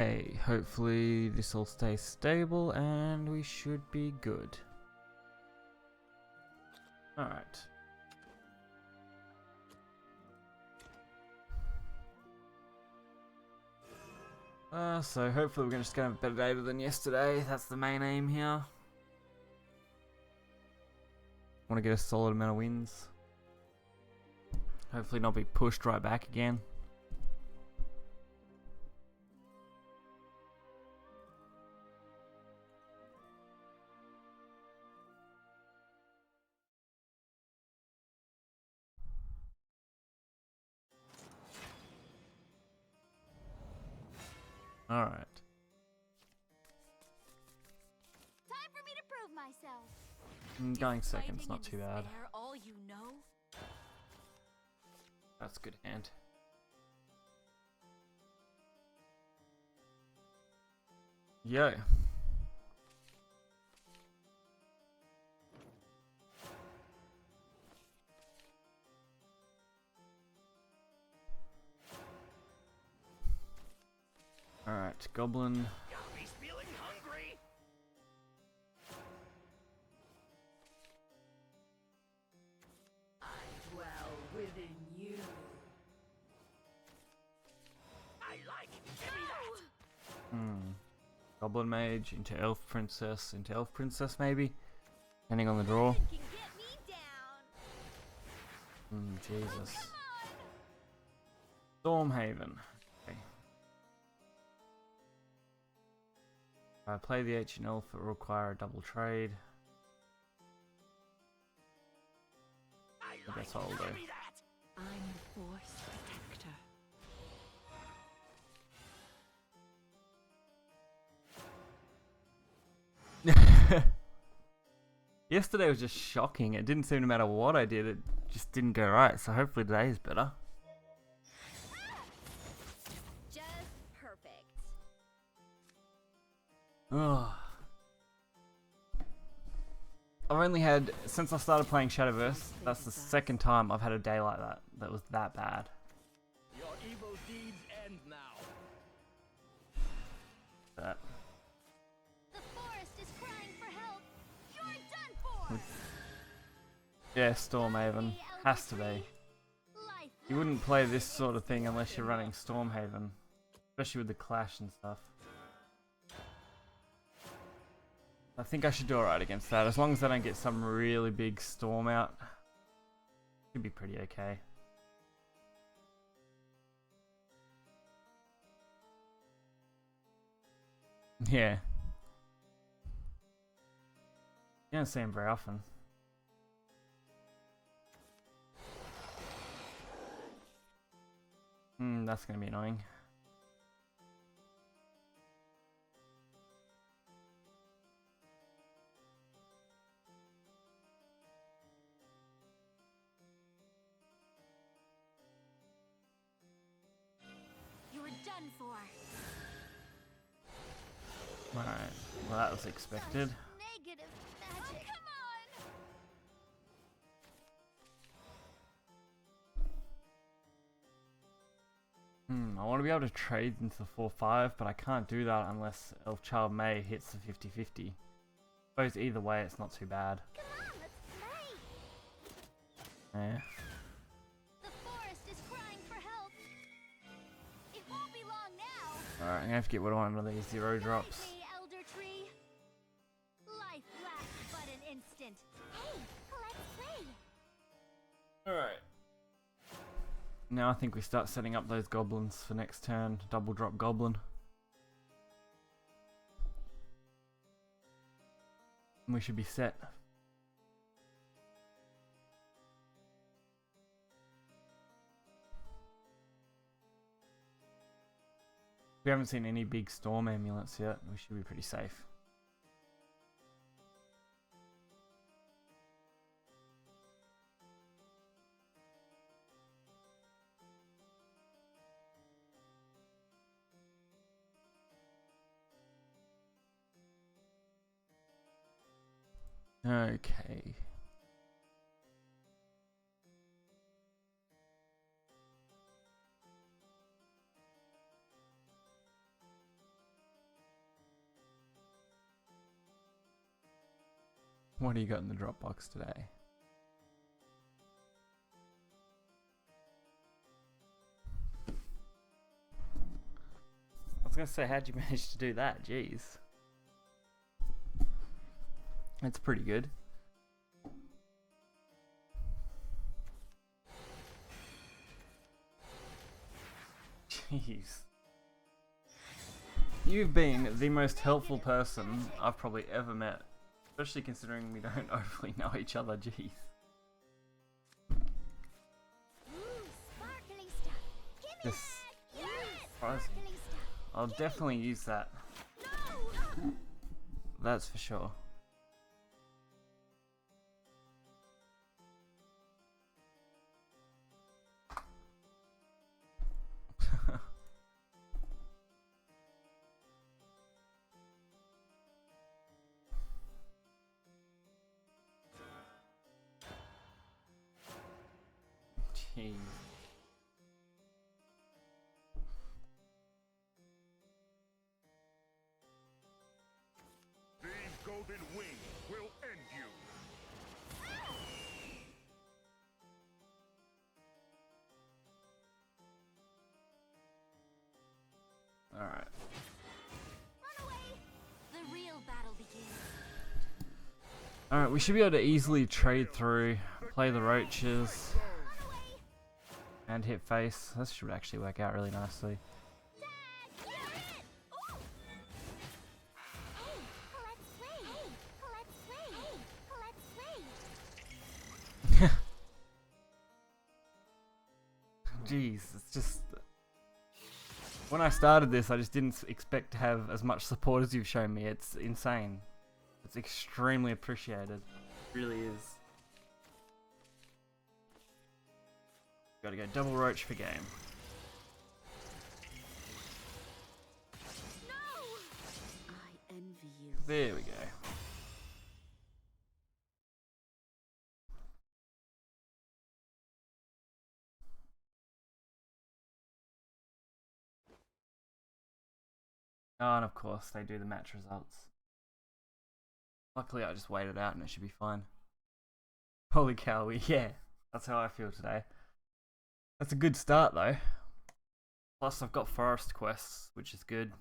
Okay, hopefully this all stays stable and we should be good. Alright. So hopefully we're just going to have a better day than yesterday. That's the main aim here. Want to get a solid amount of wins. Hopefully not be pushed right back again. Alright. Time for me to prove myself. Going second's not too bad. All you know? That's a good hand. Yo. Alright, Goblin. He's feeling hungry. I dwell within you. I like. Give me that. Goblin Mage into Elf Princess, maybe? Depending on the draw. Can get me down. Jesus. Come on. Stormhaven. Okay. If I play the Ancient Elf, it will require a double trade. I I guess like. I'll do. Give me that. I'm the Force Protector. Yesterday was just shocking. It didn't seem to matter what I did, it just didn't go right. So hopefully today is better. Just perfect. Ugh. I've only had, since I started playing Shadowverse, that's the second time I've had a day like that that was that bad. Your evil deeds end now. That. The forest is crying for help. You're done for. Yeah, Stormhaven. Has to be. Life You wouldn't play this sort of thing unless you're running Stormhaven. Especially with the clash and stuff. I think I should do alright against that. As long as I don't get some really big storm out. Should be pretty okay. Yeah. You don't see him very often. That's gonna be annoying. You're done for. Alright. Well, that was expected. Negative magic. Oh, come on. I want to be able to trade into the 4-5, but I can't do that unless Elf Child May hits the 50-50. Suppose either way, it's not too bad. Come on, let's play. Yeah. The forest is crying for help. It won't be long now. Alright, I'm gonna have to get rid of one of these 0 drops. Guide me, Elder Tree. Life lasts but an instant. Hey, let's play. Alright. Now I think we start setting up those goblins for next turn. Double drop goblin. And we should be set. We haven't seen any big storm amulets yet. We should be pretty safe. Okay. What do you got in the Dropbox today? I was gonna say, how'd you manage to do that? Jeez. That's pretty good. Jeez. You've been the most helpful person I've probably ever met. Especially considering we don't overly know each other, jeez. Ooh, sparkly stuff. Give me This that. Yes, surprising. sparkly stuff. I'll definitely use that. No. That's for sure. Jeez. These golden wings will end you. Alright. Run away. The real battle begins. Alright, we should be able to easily trade through, play the roaches, Run away. and hit face. This should actually work out really nicely. Dad, you're it. Ooh. Hey, Colette's way. Hey, Colette's way. Hey, Colette's way. Jeez, it's just... When I started this, I just didn't expect to have as much support as you've shown me. It's insane. It's extremely appreciated. It really is. Gotta go double roach for game. No. I envy you. There we go. Oh, and of course, they do the match results. Luckily, I just waited out and it should be fine. Holy cow, yeah, that's how I feel today. That's a good start, though. Plus, I've got forest quests, which is good.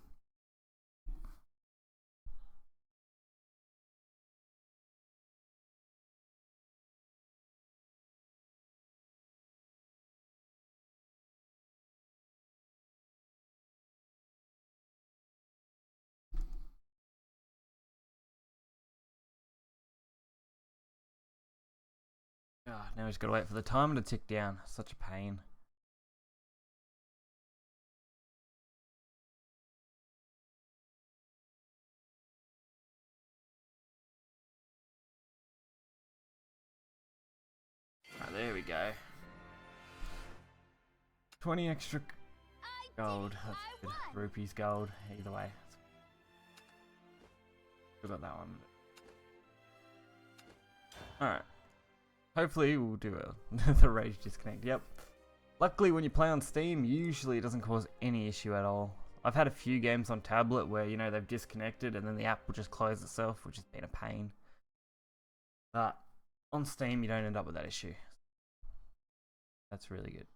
Ah, now we just gotta wait for the timer to tick down. Such a pain. Alright, there we go. 20 extra gold. That's good. Rupees, gold. Either way. Still got that one. Alright. Hopefully we'll do the rage disconnect. Yep. Luckily when you play on Steam, usually it doesn't cause any issue at all. I've had a few games on tablet where, you know, they've disconnected and then the app will just close itself, which has been a pain. But on Steam, you don't end up with that issue. That's really good.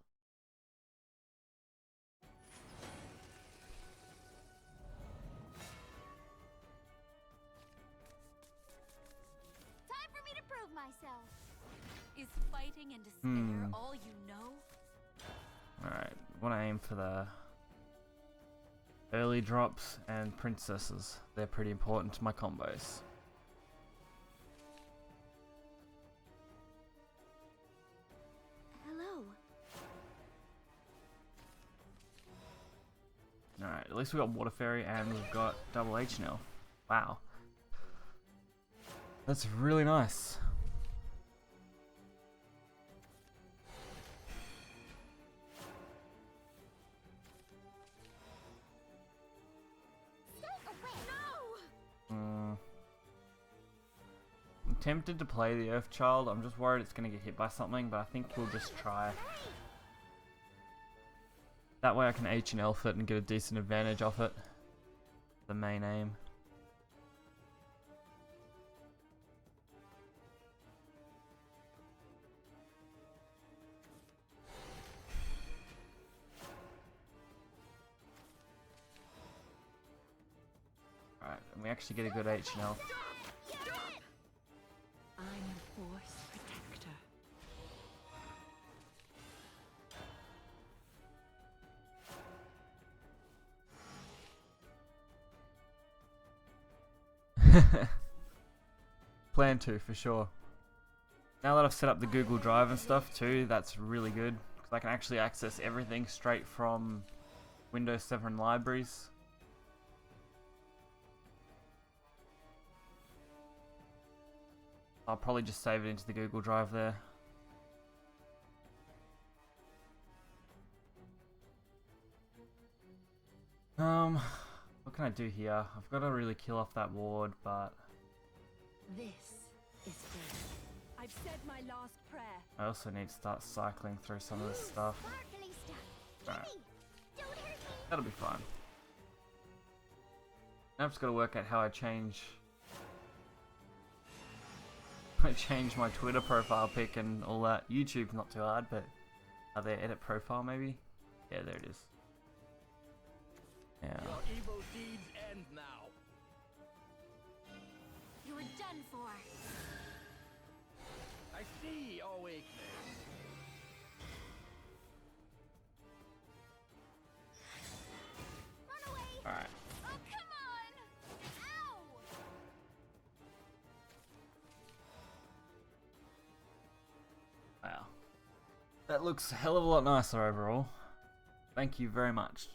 Time for me to prove myself. Is fighting and despair all you know? Alright, want to aim for the early drops and princesses. They're pretty important to my combos. Hello. Alright, at least we got Water Fairy and we've got double H&L. Wow. That's really nice. Stay away. No. I'm tempted to play the Earth Child. I'm just worried it's going to get hit by something, but I think we'll just try. That way I can H and Elf it and get a decent advantage off it. The main aim. and we actually get a good H and L. I'm your force protector. Plan to, for sure. Now that I've set up the Google Drive and stuff too, that's really good. Because I can actually access everything straight from Windows 7 libraries. I'll probably just save it into the Google Drive there. What can I do here? I've got to really kill off that ward, but This is faith. I've said my last prayer. I also need to start cycling through some of this stuff. Sparkly stuff. Right. Gimme. Don't hurt me. That'll be fine. Now I've just got to work out how I change my Twitter profile pic and all that. YouTube's not too hard, but are there edit profile maybe? Yeah, there it is. Yeah. Your evil deeds end now. You're done for. I see your weakness. Run away. Alright. Oh, come on. Ow. Wow. That looks a hell of a lot nicer overall. Thank you very much.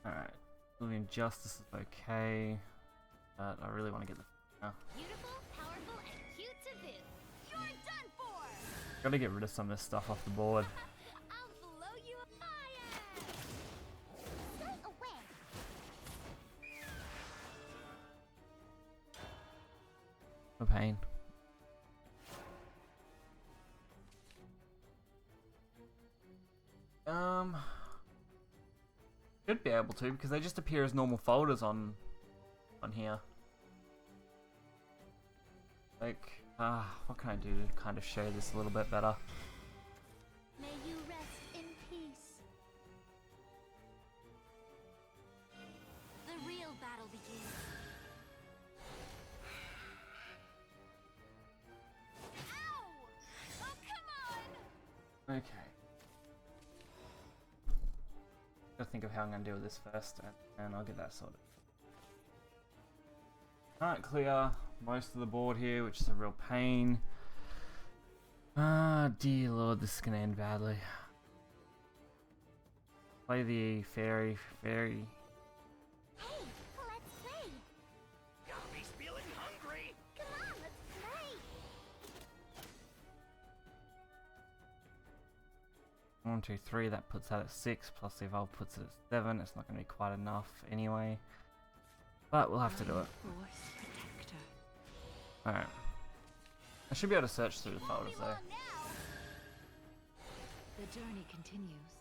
Alright. Living Justice is okay. But I really want to get the... Beautiful, powerful, and cute to boot. You're done for. Gotta get rid of some of this stuff off the board. I'll blow you a fire. Stay away. No pain. Should be able to, because they just appear as normal folders on here. Like, what can I do to kind of show this a little bit better? May you rest in peace. The real battle begins. Ow! Oh, come on. Okay. Gotta think of how I'm gonna deal with this first, and I'll get that sorted. Can't clear most of the board here, which is a real pain. Ah, dear lord, this is gonna end badly. Play the fairy. Hey, let's play. Gobby's feeling hungry. Come on, let's play. 1, 2, 3, that puts that at 6, plus the evolve puts it at 7. It's not gonna be quite enough anyway. But we'll have to do it. Force protector. Alright. I should be able to search through the folders Be though. long now. The journey continues.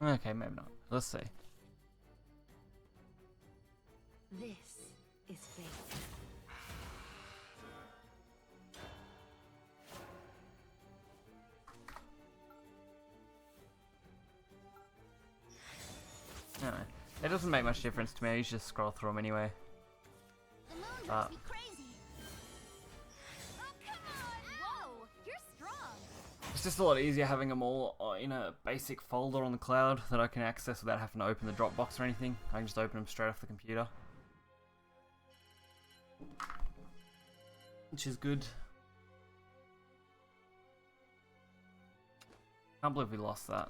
Okay, maybe not. Let's see. This is faith. Anyway, it doesn't make much difference to me. I usually just scroll through them anyway. The moon drives me crazy. Oh, come on. Whoa, you're strong. It's just a lot easier having them all in a basic folder on the cloud that I can access without having to open the Dropbox or anything. I can just open them straight off the computer. Which is good. Can't believe we lost that.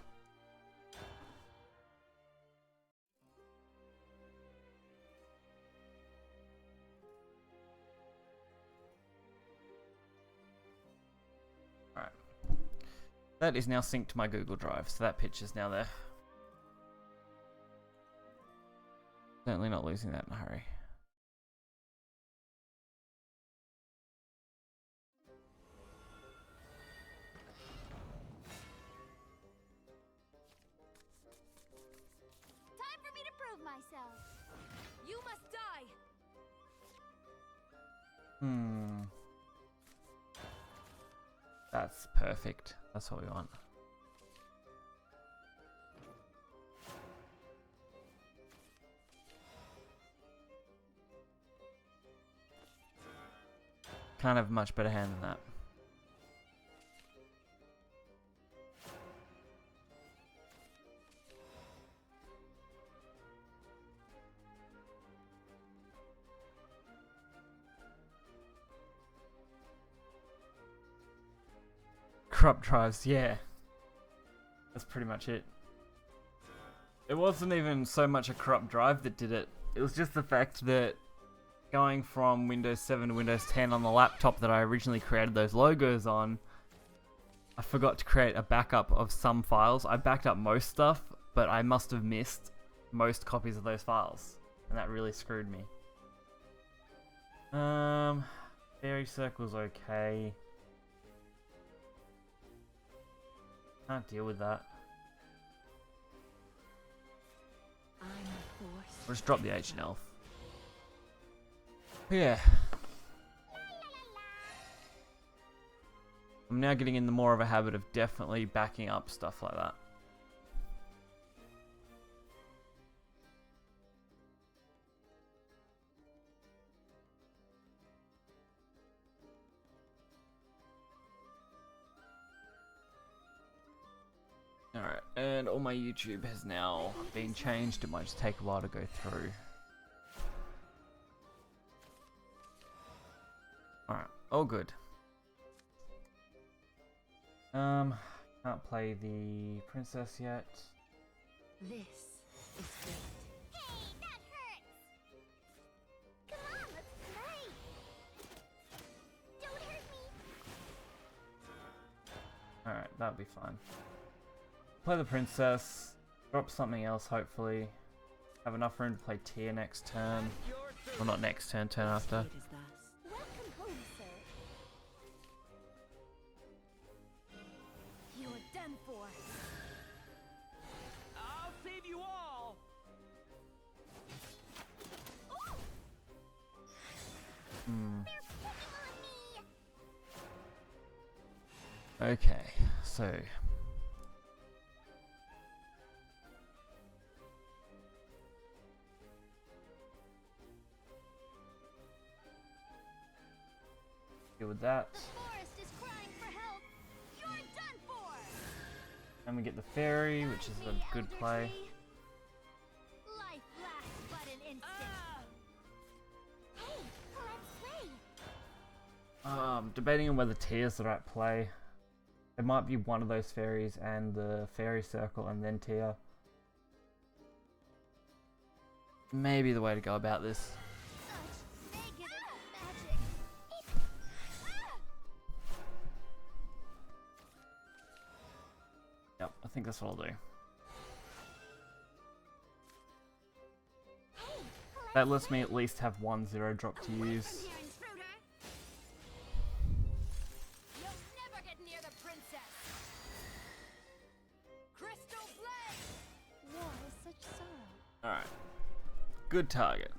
Alright. That is now synced to my Google Drive, so that picture's now there. Certainly not losing that in a hurry. Time for me to prove myself. You must die. Hmm. That's perfect. That's what we want. Can't have a much better hand than that. Corrupt drives, yeah. That's pretty much it. It wasn't even so much a corrupt drive that did it. It was just the fact that going from Windows 7 to Windows 10 on the laptop that I originally created those logos on, I forgot to create a backup of some files. I backed up most stuff, but I must have missed most copies of those files. And that really screwed me. Fairy Circle's okay. Can't deal with that. I'm a force. We'll just drop the Ancient Elf. Yeah. I'm now getting in the more of a habit of definitely backing up stuff like that. Alright, and all my YouTube has now been changed. It might just take a while to go through. Alright, all good. Can't play the princess yet. This is fate. Hey, that hurts! Come on, let's play! Don't hurt me! Alright, that'll be fine. Play the princess, drop something else hopefully. Have enough room to play Tia next turn. Well, not next turn, turn after. Fate is thus. Welcome home, sir. You're done for. I'll save you all. Hmm. They're picking on me! Okay, so deal with that. The forest is crying for help! You're done for! And we get the fairy, which is a good play. Life lasts but an instant. Hey, let's play! Debating on whether Tia's the right play. It might be one of those fairies and the fairy circle and then Tia. Maybe the way to go about this. Such negative magic. Yep, I think that's what I'll do. That lets me at least have 1-0 drop to use. You'll never get near the princess. Crystal Blaze. War is such sorrow. Alright. Good target.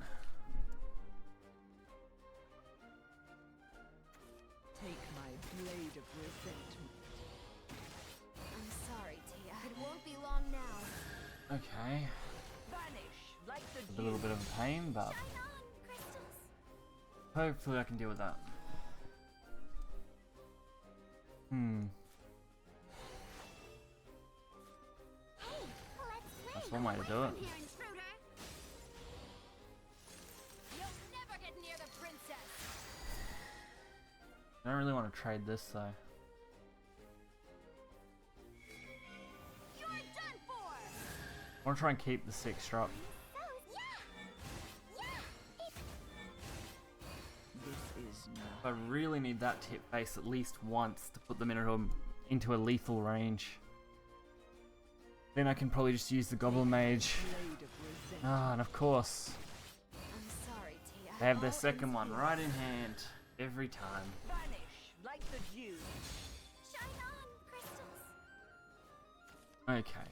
Take my blade of resentment. I'm sorry, Tia. It won't be long now. Okay. Vanish like the A little bit of a pain, but Shine on, crystals! hopefully I can deal with that. Hmm. Hey, let's play! That's one way to do it. Come here, intruder! You'll never get near the princess. I don't really want to trade this though. You're done for! I want to try and keep the 6 drop. So, yeah! This is not. I really need that tip base at least once to put them into a lethal range. Then I can probably just use the Goblin Mage. Blade of resentment. Ah, and of course, I'm sorry, Tia. they have their second one right in hand every time. Vanish like the dew. Shine on, crystals! Okay.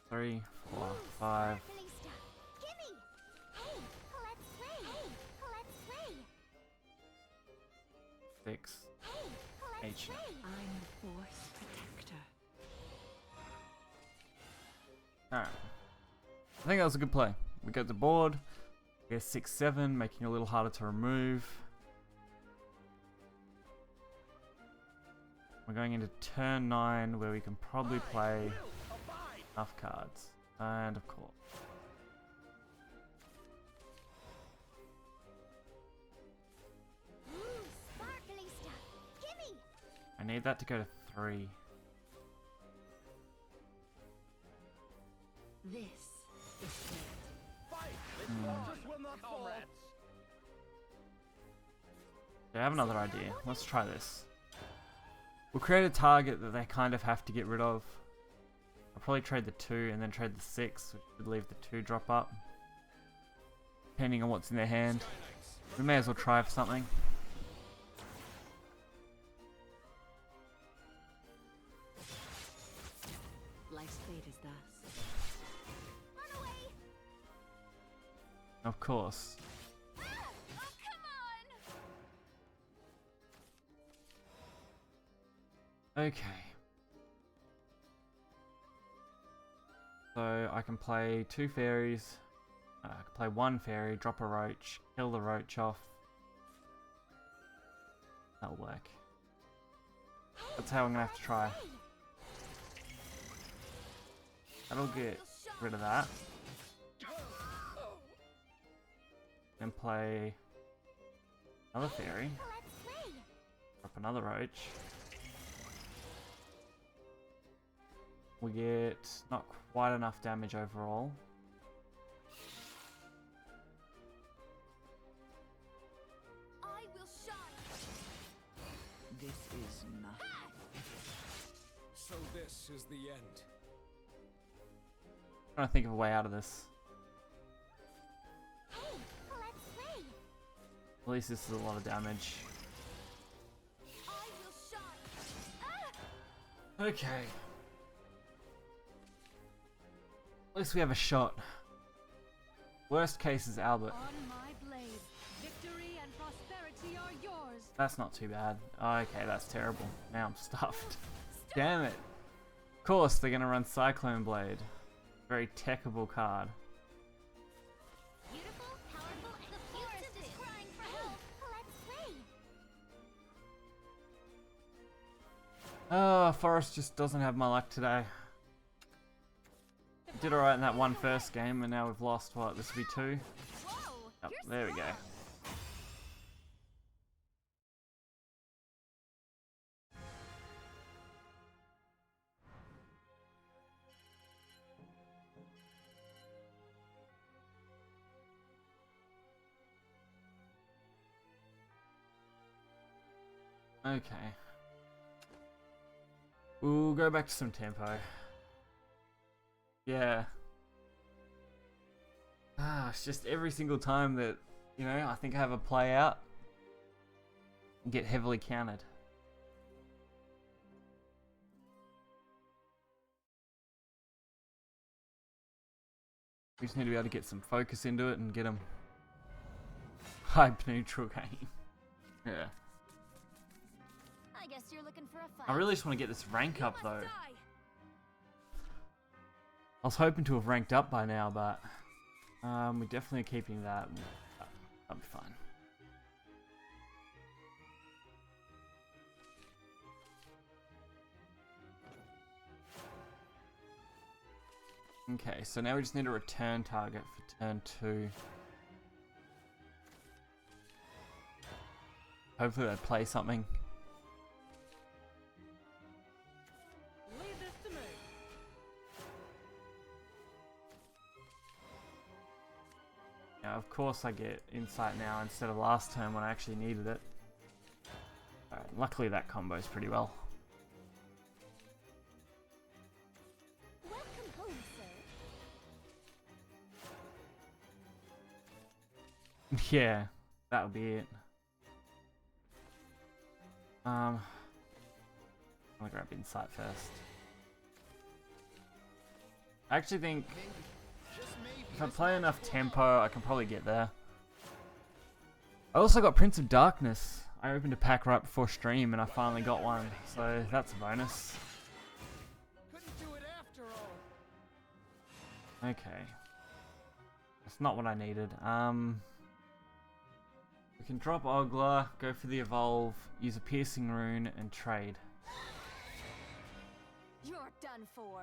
Three, 4, 5. Sparkling stuff. 6. Hey, let's H. play. I'm the Force Protector. Alright. I think that was a good play. We got the board. We get 6-7, making it a little harder to remove. We're going into turn 9 where we can probably play enough cards. And of course. Ooh, sparkly stuff. Gimme. I need that to go to 3. This is it. Fight! This fortress will not fall. I have another idea. Let's try this. We'll create a target that they kind of have to get rid of. I'll probably trade the 2 and then trade the 6, which would leave the 2 drop up. Depending on what's in their hand. We may as well try for something. Life's fate is thus. Run away. Of course. Ah! Oh, come on. Okay. So I can play 2 fairies. I can play 1 fairy, drop a roach, kill the roach off. That'll work. That's how I'm gonna have to try. That'll get rid of that. Then play another fairy, Let's play. drop another roach. We get not quite enough damage overall. I will shine. This is nothing. So this is the end. Trying to think of a way out of this. Hey, let's play. At least this is a lot of damage. I will shine. Ah! Okay. At least we have a shot. Worst case is Albert. On my blade, victory and prosperity are yours. That's not too bad. Okay, that's terrible. Now I'm stuffed. Damn it. Of course, they're gonna run Cyclone Blade. Very techable card. Beautiful, powerful, and the forest is crying for help. Let's play. Forest just doesn't have my luck today. Did alright in that one first game, and now we've lost, what, this will be 2? Whoa, Oh, you're there we go. strong. Okay. We'll go back to some tempo. Yeah. It's just every single time that, you know, I think I have a play out, I get heavily countered. We just need to be able to get some focus into it and get them hype neutral game. Yeah. I guess you're looking for a fight. I really just want to get this rank You up must though. die. I was hoping to have ranked up by now, but we definitely are keeping that. That'll be fine. Okay, so now we just need a return target for turn 2. Hopefully they play something. Leave this to me. Yeah, of course I get insight now instead of last turn when I actually needed it. Alright, luckily that combos pretty well. Welcome home, sir. Yeah, that'll be it. I'm gonna grab insight first. I actually think if I play enough tempo, I can probably get there. I also got Prince of Darkness. I opened a pack right before stream and I finally got one, so that's a bonus. Couldn't do it after all. Okay. That's not what I needed. We can drop Ogla, go for the evolve, use a piercing rune, and trade. You're done for.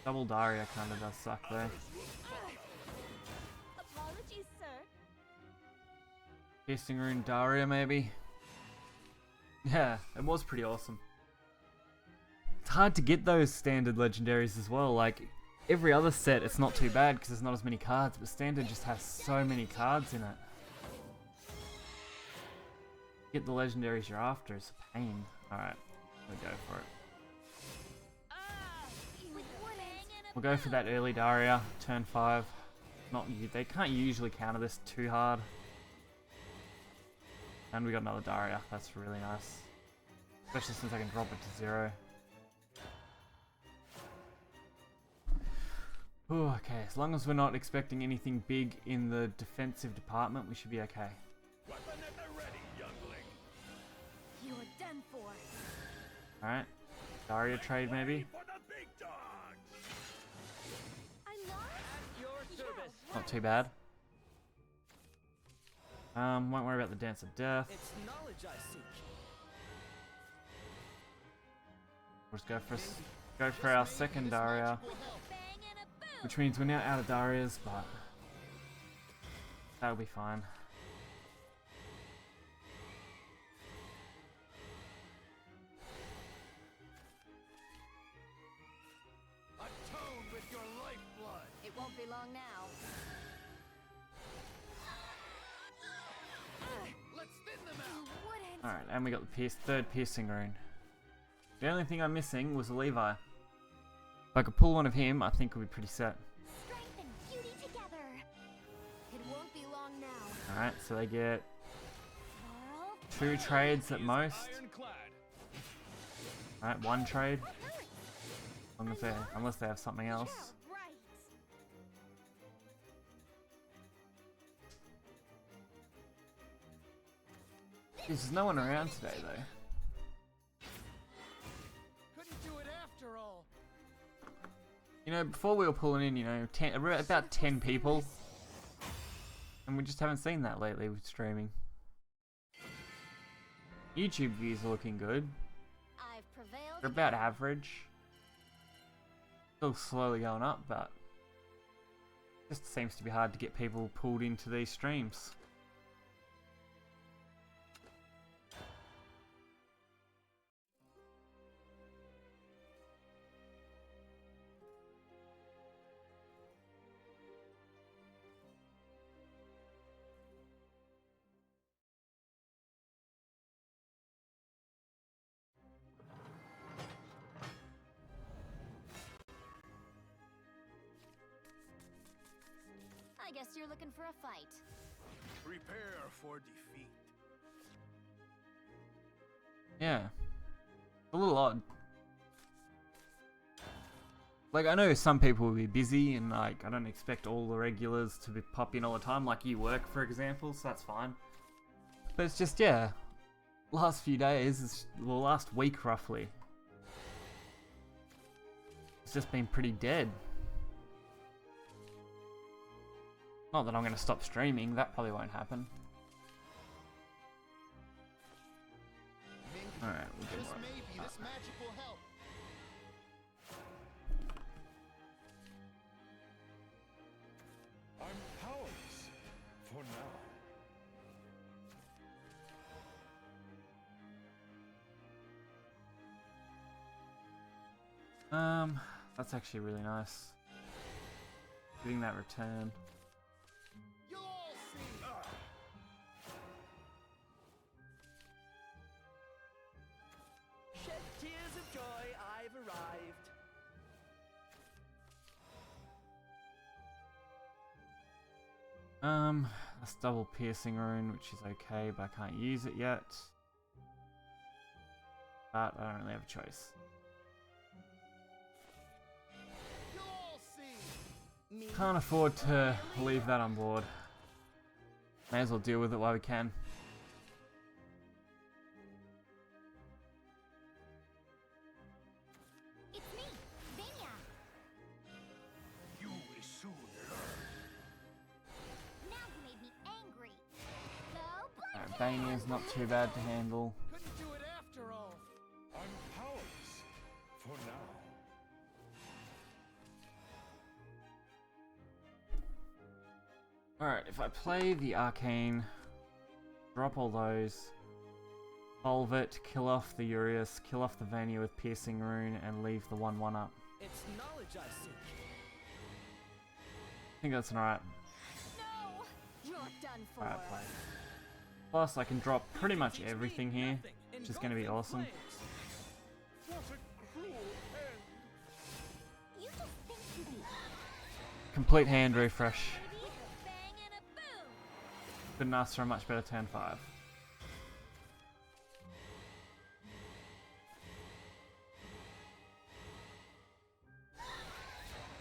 Double Daria kinda does suck though. Apologies, sir. Piercing rune Daria maybe? Yeah, it was pretty awesome. It's hard to get those standard legendaries as well, like every other set it's not too bad because there's not as many cards, but standard just has so many cards in it. Get the legendaries you're after, it's a pain. Alright, we'll go for it. We'll go for that early Daria, turn 5. They can't usually counter this too hard. And we got another Daria, that's really nice. Especially since I can drop it to 0. Ooh, okay, as long as we're not expecting anything big in the defensive department, we should be okay. Weapon at the ready, youngling. You are done for. Alright, Daria trade maybe? For the big dogs. I lost. At your service. Not too bad. Won't worry about the Dance of Death. It's knowledge I seek. We'll just go for our second Daria. Bang and a boom. Which means we're now out of Darias, but that'll be fine. Atone with your lifeblood. It won't be long now. Let's thin them You out. wouldn't. Alright, and we got the third piercing rune. The only thing I'm missing was a Levi. If I could pull one of him, I think we'll be pretty set. Strength and beauty together. It won't be long now. Alright, so they get Carl, 2 trades at Is most. ironclad. Alright, 1 trade. hurry. Unless they have something else. Yeah, right. There's no one around today though. Couldn't do it after all. You know, before we were pulling in, you know, about 10 people. And we just haven't seen that lately with streaming. YouTube views are looking good. I've prevailed. They're about average. Still slowly going up, but just seems to be hard to get people pulled into these streams. I guess you're looking for a fight. Prepare for defeat. Yeah. A little odd. Like, I know some people will be busy and, like, I don't expect all the regulars to be pop in all the time, like you work, for example, so that's fine. But it's just, yeah, last few days, well, last week roughly, it's just been pretty dead. Not that I'm going to stop streaming, that probably won't happen. Alright, we'll do more. Maybe this magic will help. I'm powerless for now. That's actually really nice. Getting that return. You'll all see. Shed tears of joy, I've arrived. That's double piercing rune, which is okay, but I can't use it yet. But I don't really have a choice. You'll all see. Me. Can't afford to leave that on board. May as well deal with it while we can. It's me, Vania. You will soon learn. Now you made me angry. So, Alright, Bania's not too bad to handle. Couldn't do it after all. I'm powerless for now. Alright, if I play the Arcane, drop all those, solve it, kill off the Urias, kill off the Vania with Piercing Rune, and leave the 1/1 up. It's knowledge I seek. I think that's alright. no! You're done for. Alright, play. Plus, I can drop pretty much everything here, which is going to be awesome. What a cruel end. You just think you be. Complete hand refresh. With a bang and a boom. Couldn't ask for a much better turn 5.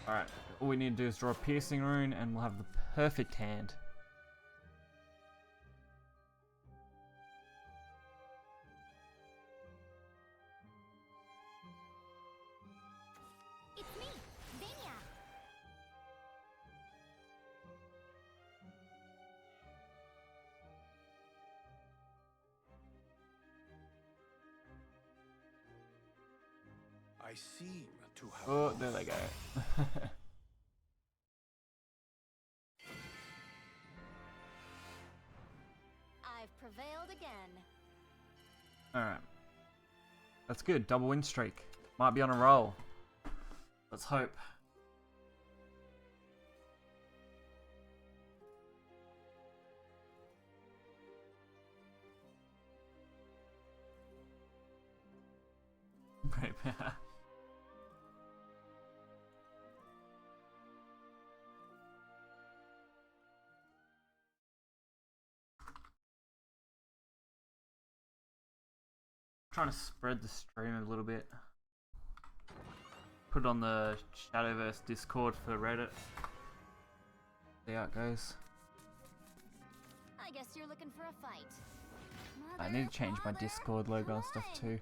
Alright, all we need to do is draw a Piercing Rune and we'll have the perfect hand. It's me, Vania. I seem to have. Oh, there they go. I've prevailed again. Alright. That's good. Double win streak. Might be on a roll. Let's hope. Trying to spread the stream a little bit. Put it on the Shadowverse Discord for Reddit. See how it goes. I guess you're looking for a fight. I need to change my Mother, Discord logo and stuff come too.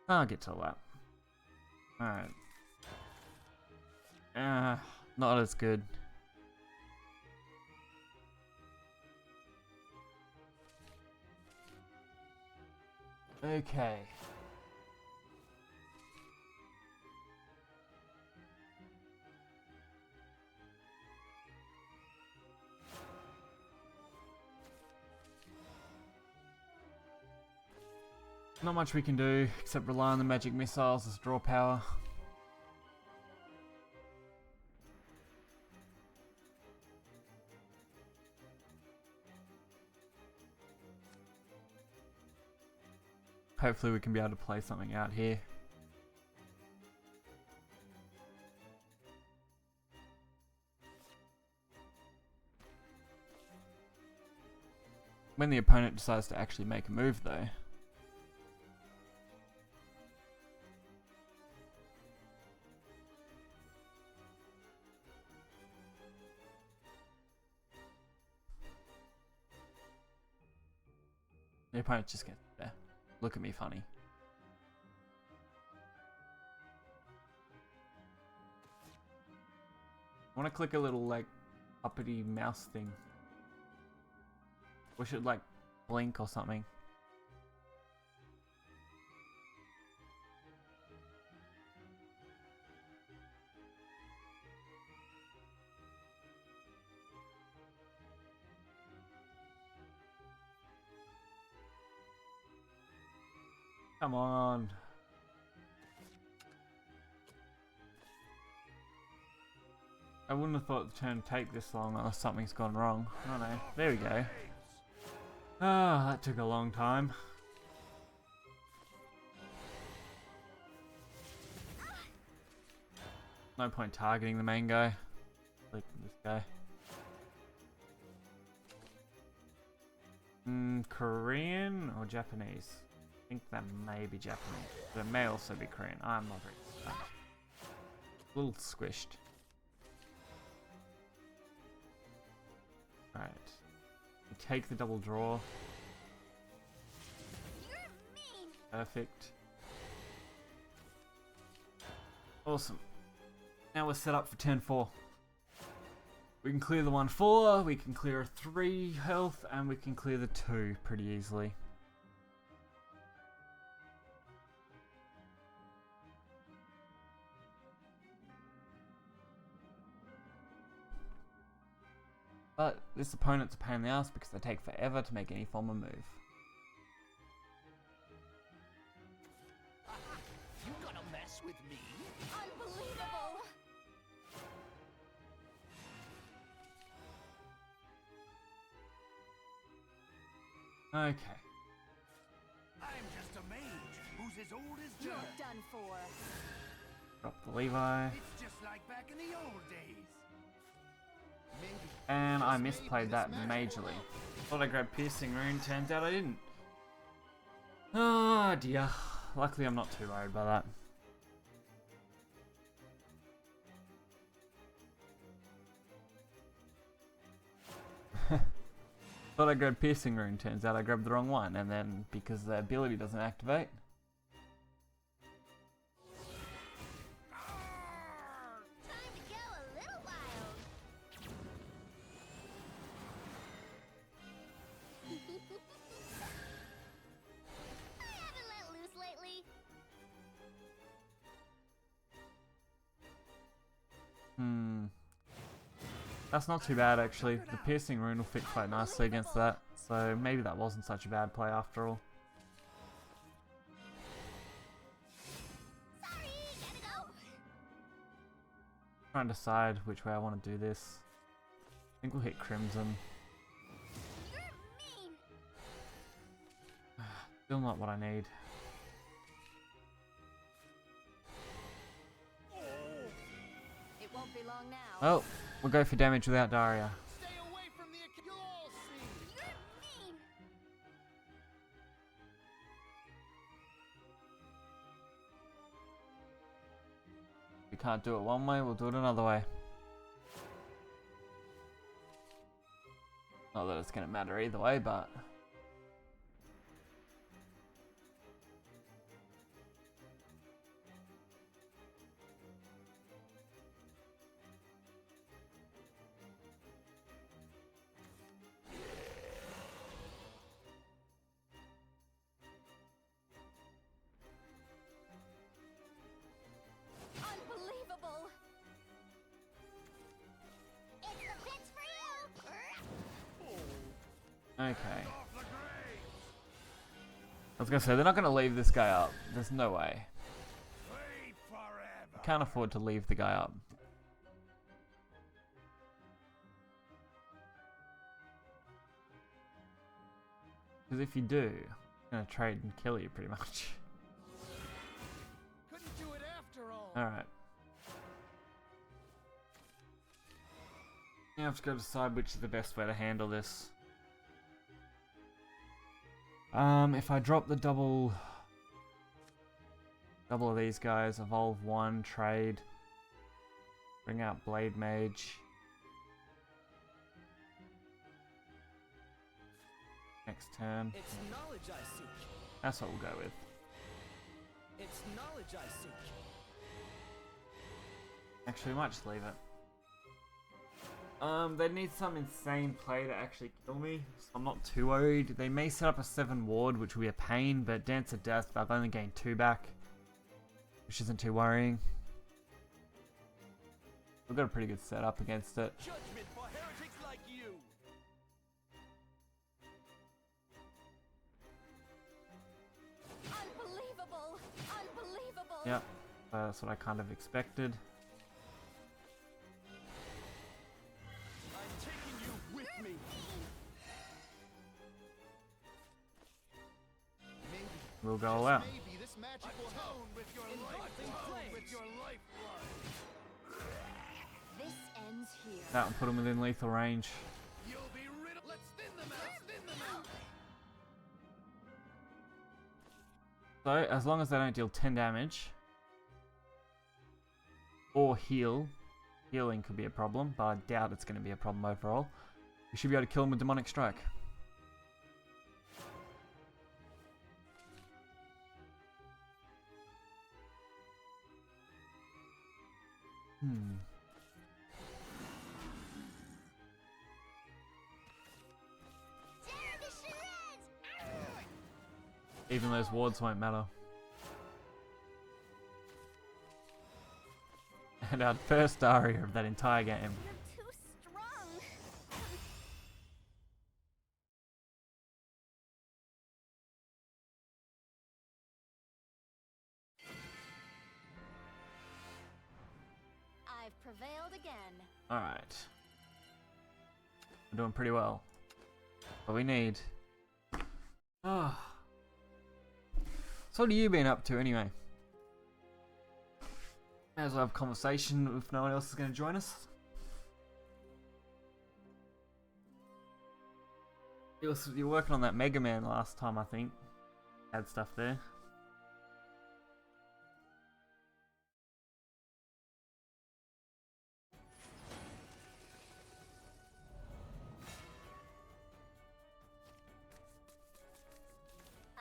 I'll get to that. Alright. Not as good. Okay. Not much we can do except rely on the magic missiles as draw power. Hopefully we can be able to play something out here. When the opponent decides to actually make a move though. The opponent just gets there. Look at me funny. I want to click a little like uppity mouse thing. We should like blink or something. Come on. I wouldn't have thought the turn would take this long unless something's gone wrong. Oh no. There we go. Ah, that took a long time. No point targeting the main guy. Like this guy. Korean or Japanese? I think that may be Japanese, but it may also be Korean. I'm not very sure. A little squished. Alright. We take the double draw. You're mean. Perfect. Awesome. Now we're set up for turn 4. We can clear the 1/4, we can clear a 3 health, and we can clear the 2 pretty easily. But this opponent's a pain in the ass because they take forever to make any form of move. You gonna mess with me? Unbelievable. Okay. I'm just a mage who's as old as You're dirt. done for. Drop the Levi. It's just like back in the old days. Maybe. And I Just misplayed maybe that this magic will majorly. help. Thought I grabbed Piercing Rune, turns out I didn't. Oh dear. Luckily I'm not too worried about that. Thought I grabbed Piercing Rune, turns out I grabbed the wrong one, and then because the ability doesn't activate. Time to go a little wild. I haven't let loose lately. That's not too bad actually. The Piercing Rune will fit quite nicely against that, so maybe that wasn't such a bad play after all. Sorry, gotta go. Trying to decide which way I want to do this. I think we'll hit Crimson. You're mean. Still not what I need. It won't be long now. Oh, we'll go for damage without Daria. Stay away from the you'll all see. You're mean. We can't do it one way, we'll do it another way. Not that it's going to matter either way, but... Unbelievable. It's the pitch for you. Okay. I was going to say, they're not going to leave this guy up. There's no way. Play forever. Can't afford to leave the guy up. Because if you do, I'm going to trade and kill you pretty much. Couldn't do it after all. Alright. Now I've just got to decide which is the best way to handle this. If I drop the double of these guys, evolve one, trade, bring out Blade Mage. Next turn. It's knowledge I seek. That's what we'll go with. It's knowledge I seek. Actually, we might just leave it. They need some insane play to actually kill me, so I'm not too worried. They may set up a 7 ward, which will be a pain, but Dance of Death, I've only gained 2 back, which isn't too worrying. We've got a pretty good setup against it. Judgment for heretics like you. Unbelievable. Unbelievable. Yep, that's what I kind of expected. I'm taking you with me. Maybe. We'll go all out. Maybe this magic will help. With your Engulfing flames. with your lifeblood. This ends here. That and put them within lethal range. You'll be rid of. Let's thin them out. Thin them out. So, as long as they don't deal 10 damage, or heal, healing could be a problem, but I doubt it's going to be a problem overall. We should be able to kill him with Demonic Strike. Tear to shreds! Arr! Even those wards won't matter. And our first aria of that entire game. You're too strong. I've prevailed again. Alright. We're doing pretty well. What we need. Ah. So what have you been up to anyway? May as well have a conversation if no one else is going to join us. You were working on that Mega Man last time, I think. Had stuff there.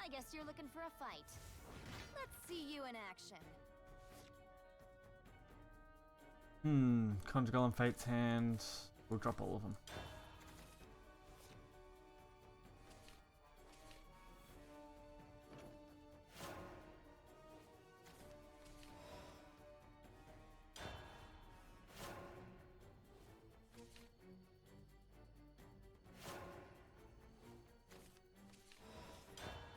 I guess you're looking for a fight. Let's see you in action. Conjugal and Fate's Hand. We'll drop all of them.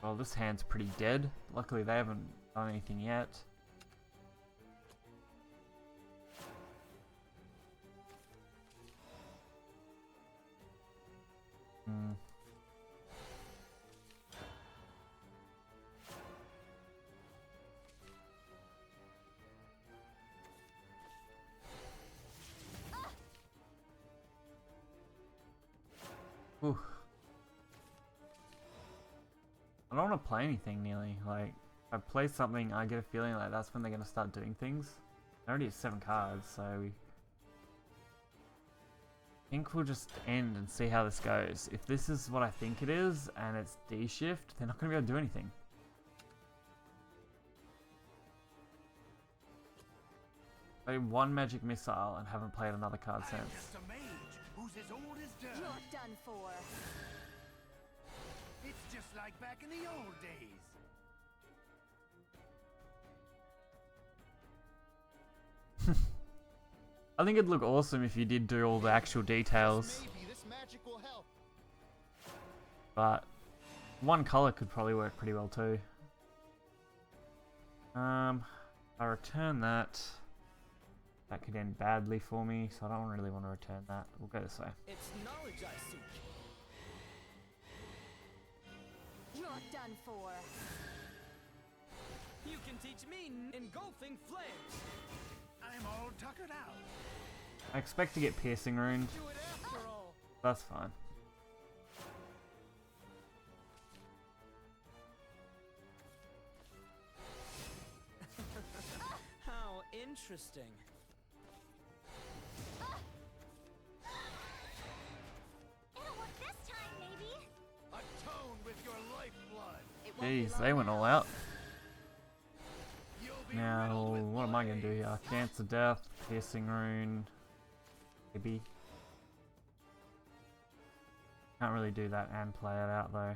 Well, this hand's pretty dead. Luckily they haven't done anything yet. Ooh. I don't want to play anything nearly. Like, if I play something, I get a feeling like that's when they're going to start doing things. I already have 7 cards, so I think we'll just end and see how this goes. If this is what I think it is, and it's D-shift, they're not going to be able to do anything. Play 1 magic missile and haven't played another card since. Just a mage who's as old as dirt. You're done for. It's just like back in the old days. I think it'd look awesome if you did do all the actual details. Maybe this magic will help. But 1 color could probably work pretty well too. I return that. That could end badly for me, so I don't really want to return that. We'll go this way. It's knowledge I seek. You're done for. You can teach me engulfing flames. I'm all tuckered out. I expect to get Piercing Rune. Do it after all. That's fine. How interesting. It'll work this time, maybe. Atone with your lifeblood. It won't be Jeez, long they went now. all out. You'll be Now, riddled with what am I going to do blades. here? Cancer Death, Piercing Rune, maybe. Can't really do that and play it out though.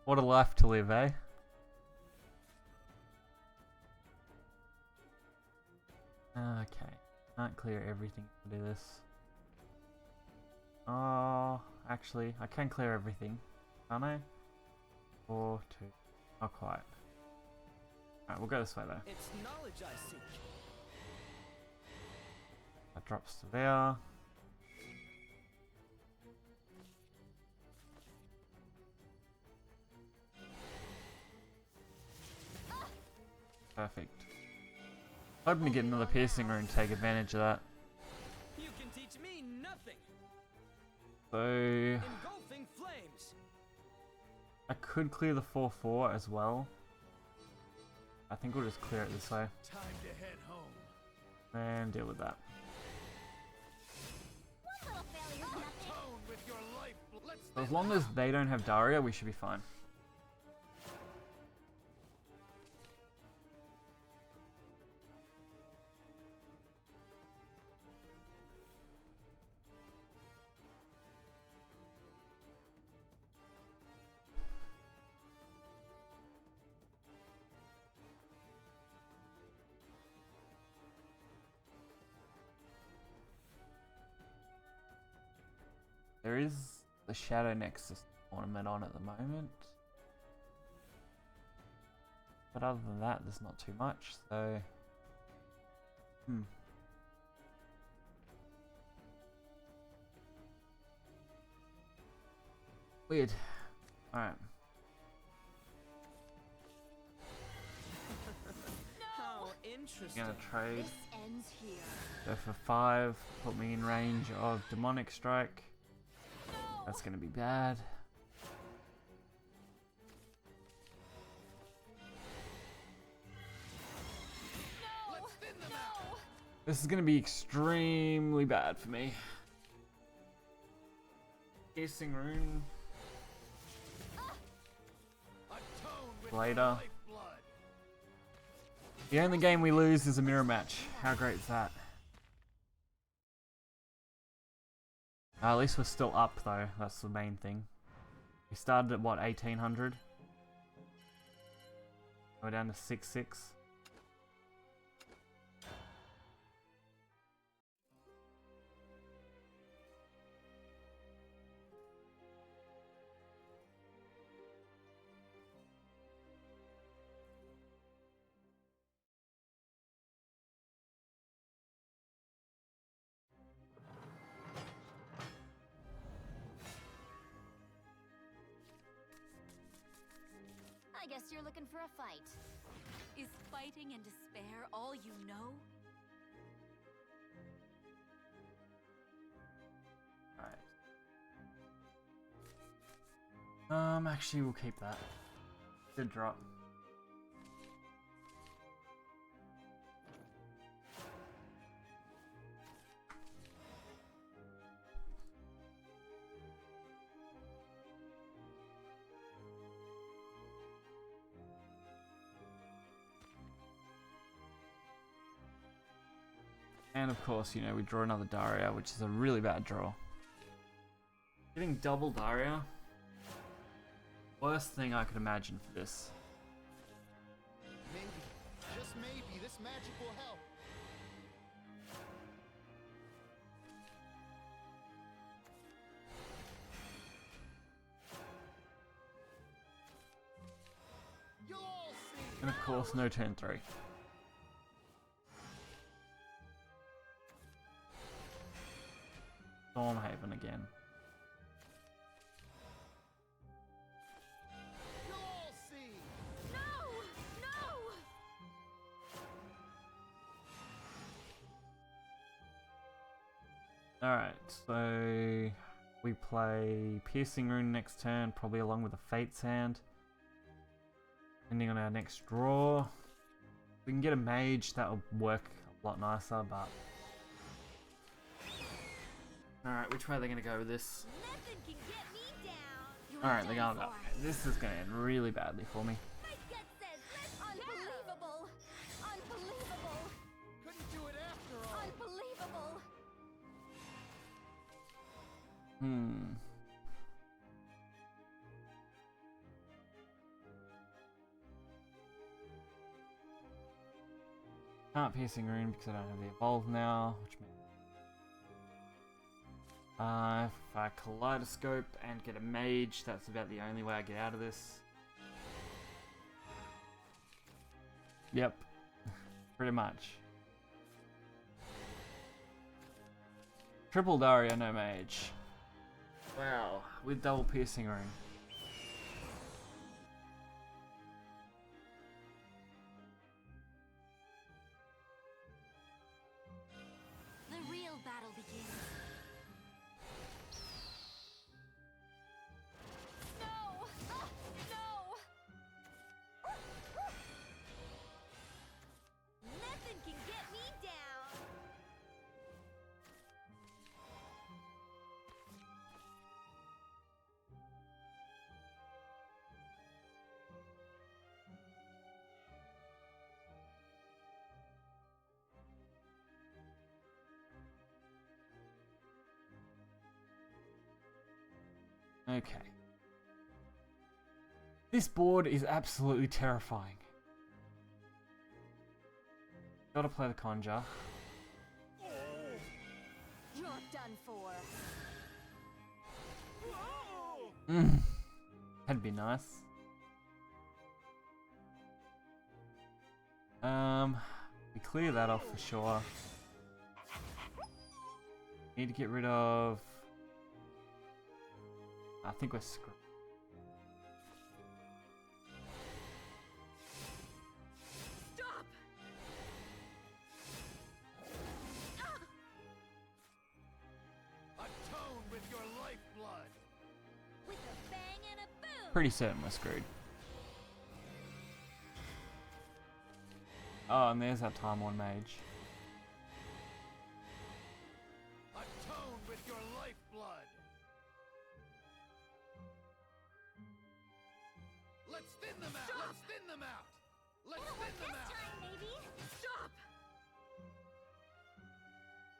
What a life to live, eh? Okay, can't clear everything to do this. Oh, actually, I can clear everything, can't I? 4, 2, not quite. Alright, we'll go this way though. It's knowledge I seek. That drops to there. Perfect. Hoping to get another Piercing Rune and take advantage of that. You can teach me nothing. So, Engulfing flames. I could clear the 4/4 as well. I think we'll just clear it this way Time to head home. and deal with that. One little failure's nothing. Tone with your life. Let's So as long as they don't have Daria, we should be fine. There is the Shadow Nexus ornament on at the moment. But other than that, there's not too much, so... Weird. Alright. How interesting. Gonna trade. This ends here. Go for 5. Put me in range of Demonic Strike. That's gonna be bad. Let's thin them out. This is gonna be extremely bad for me. Piercing Rune. Atone with Later. your lifeblood. The only game we lose is a mirror match. How great is that? At least we're still up though, that's the main thing. We started at what, 1800? We're down to 6-6. I guess you're looking for a fight. Is fighting and despair all you know? Alright. Actually we'll keep that. Good drop. And of course, you know, we draw another Daria, which is a really bad draw. Getting double Daria. Worst thing I could imagine for this. Maybe, just maybe, this magic will help. You'll all see. And of course, no turn 3. Stormhaven again. You'll all see. No! No! Alright, so we play Piercing Rune next turn, probably along with a Fate's Hand. Depending on our next draw. If we can get a Mage, that'll work a lot nicer, but... Alright, which way are they going to go with this? Nothing can get me down. Alright, they're going to... This is going to end really badly for me. My gut says unbelievable. Unbelievable. Couldn't do it after all. Unbelievable. Can't Piercing Rune because I don't have the Evolve now, which means... if I Kaleidoscope and get a Mage, that's about the only way I get out of this. Yep, pretty much. Triple Daria, no Mage. Wow, with double Piercing Rune. The real battle begins. No! Okay. This board is absolutely terrifying. Gotta play the Conjure. You're done for. That'd be nice. We clear that off for sure. Need to get rid of... I think we're screwed. Stop! Atone with your lifeblood. With a bang and a boom. Pretty certain we're screwed. Oh, and there's that Time Worn Mage. Atone with your lifeblood. Let's thin them out. Stop! Let's thin them out. Let's It'll work thin them this out. time, maybe. Stop!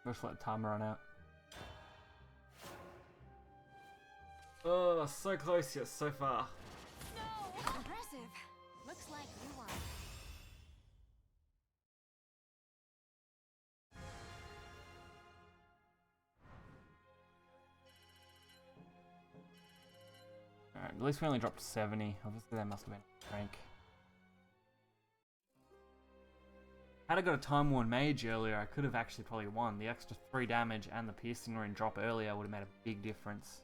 Let's let time run out. Oh, so close yet so far. No. Impressive. Looks like you won. Alright, at least we only dropped 70. Obviously that must have been a prank. Had I got a Time Worn Mage earlier, I could have actually probably won. The extra 3 damage and the Piercing Rune drop earlier would have made a big difference.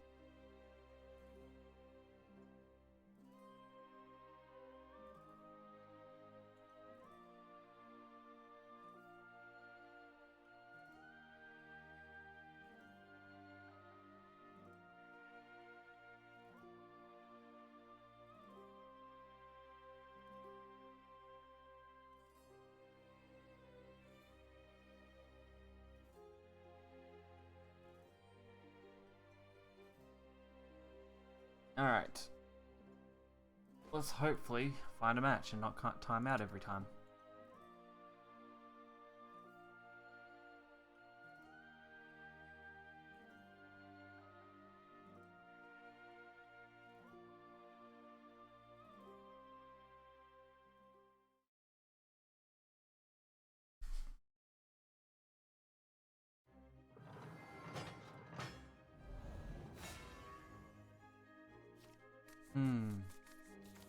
Alright. Let's hopefully find a match and not cut time out every time.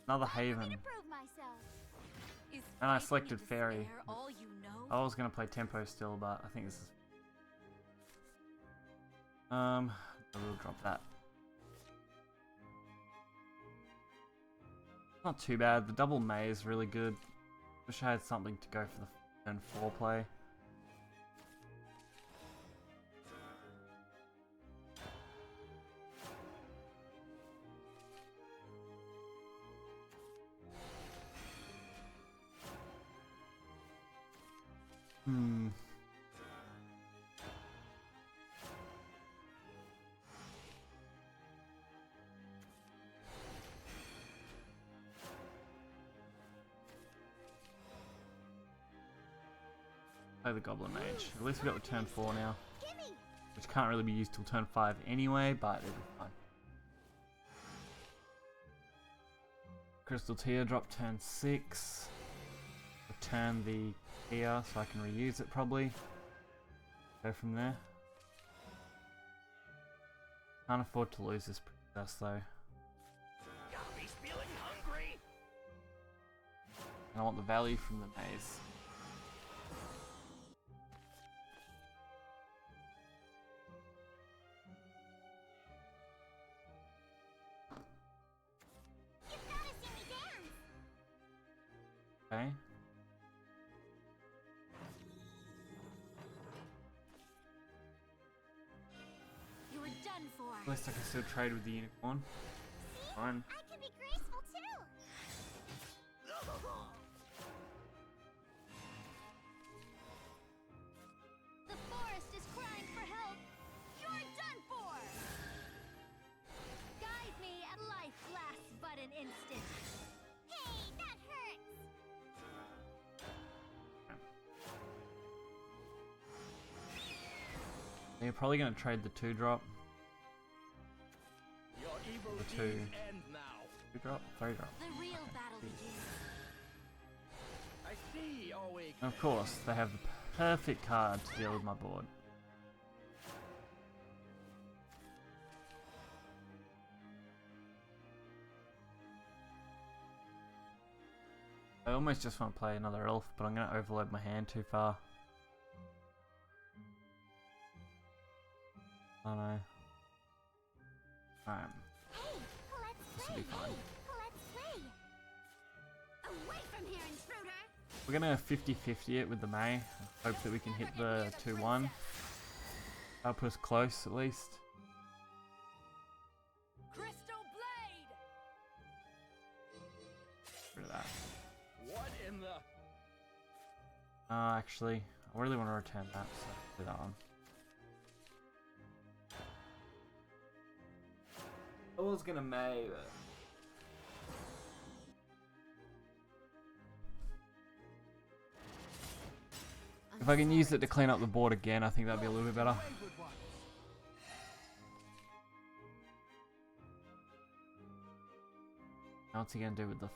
Another Haven. To prove myself. Is And I fighting selected in Fairy. despair all you know? I was gonna play Tempo still, but I think this is... I will drop that. Not too bad. The double May is really good. Wish I had something to go for the turn 4 play. Play the Goblin Mage. At least we got the turn 4 now. Gimme. Which can't really be used till turn 5 anyway, but it'll be fine. Crystal Teardrop turn 6. Return the Tear so I can reuse it probably. Go from there. Can't afford to lose this princess though. Gobby's feeling hungry. And I want the value from the maze. You've gotta see me dance. Okay. You were done for. At least I can still trade with the unicorn. See? Fine. I can be graceful too. The forest is crying for help. You're done for. Guide me and life lasts but an instant. Hey, that hurts. You're probably going to trade the 2-drop. Your evil The deeds two. end now. 2 drop? 3 drop. The real battle begins. I see, Oig. And of course, they have the perfect card to deal with my board. I almost just want to play another elf, but I'm going to overload my hand too far. Oh no. Alright, Hey, let's this will play. be fine. Let's play. Away from here, intruder. We're going to 50-50 it with the May. Hope that we can hit the 2-1. That'll put us close at least. Crystal blade. Rid of that. What in the... Actually, I really want to return that, so do that one. I was gonna May, but... If I can use it to clean up the board again, I think that'd be a little bit better. Wayward ones. Now what's he gonna do with the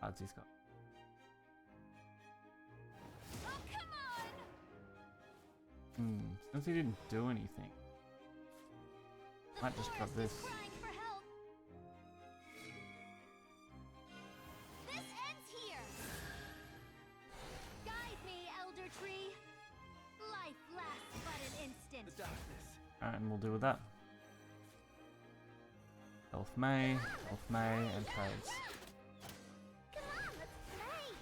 cards he's got? Oh, come on. Since he didn't do anything, might just drop this. Crying for help. This ends here. Guide me, Elder Tree. Life lasts but an instant. The darkness. Alright, and we'll deal with that. Elf May, and trades. Come on, let's play.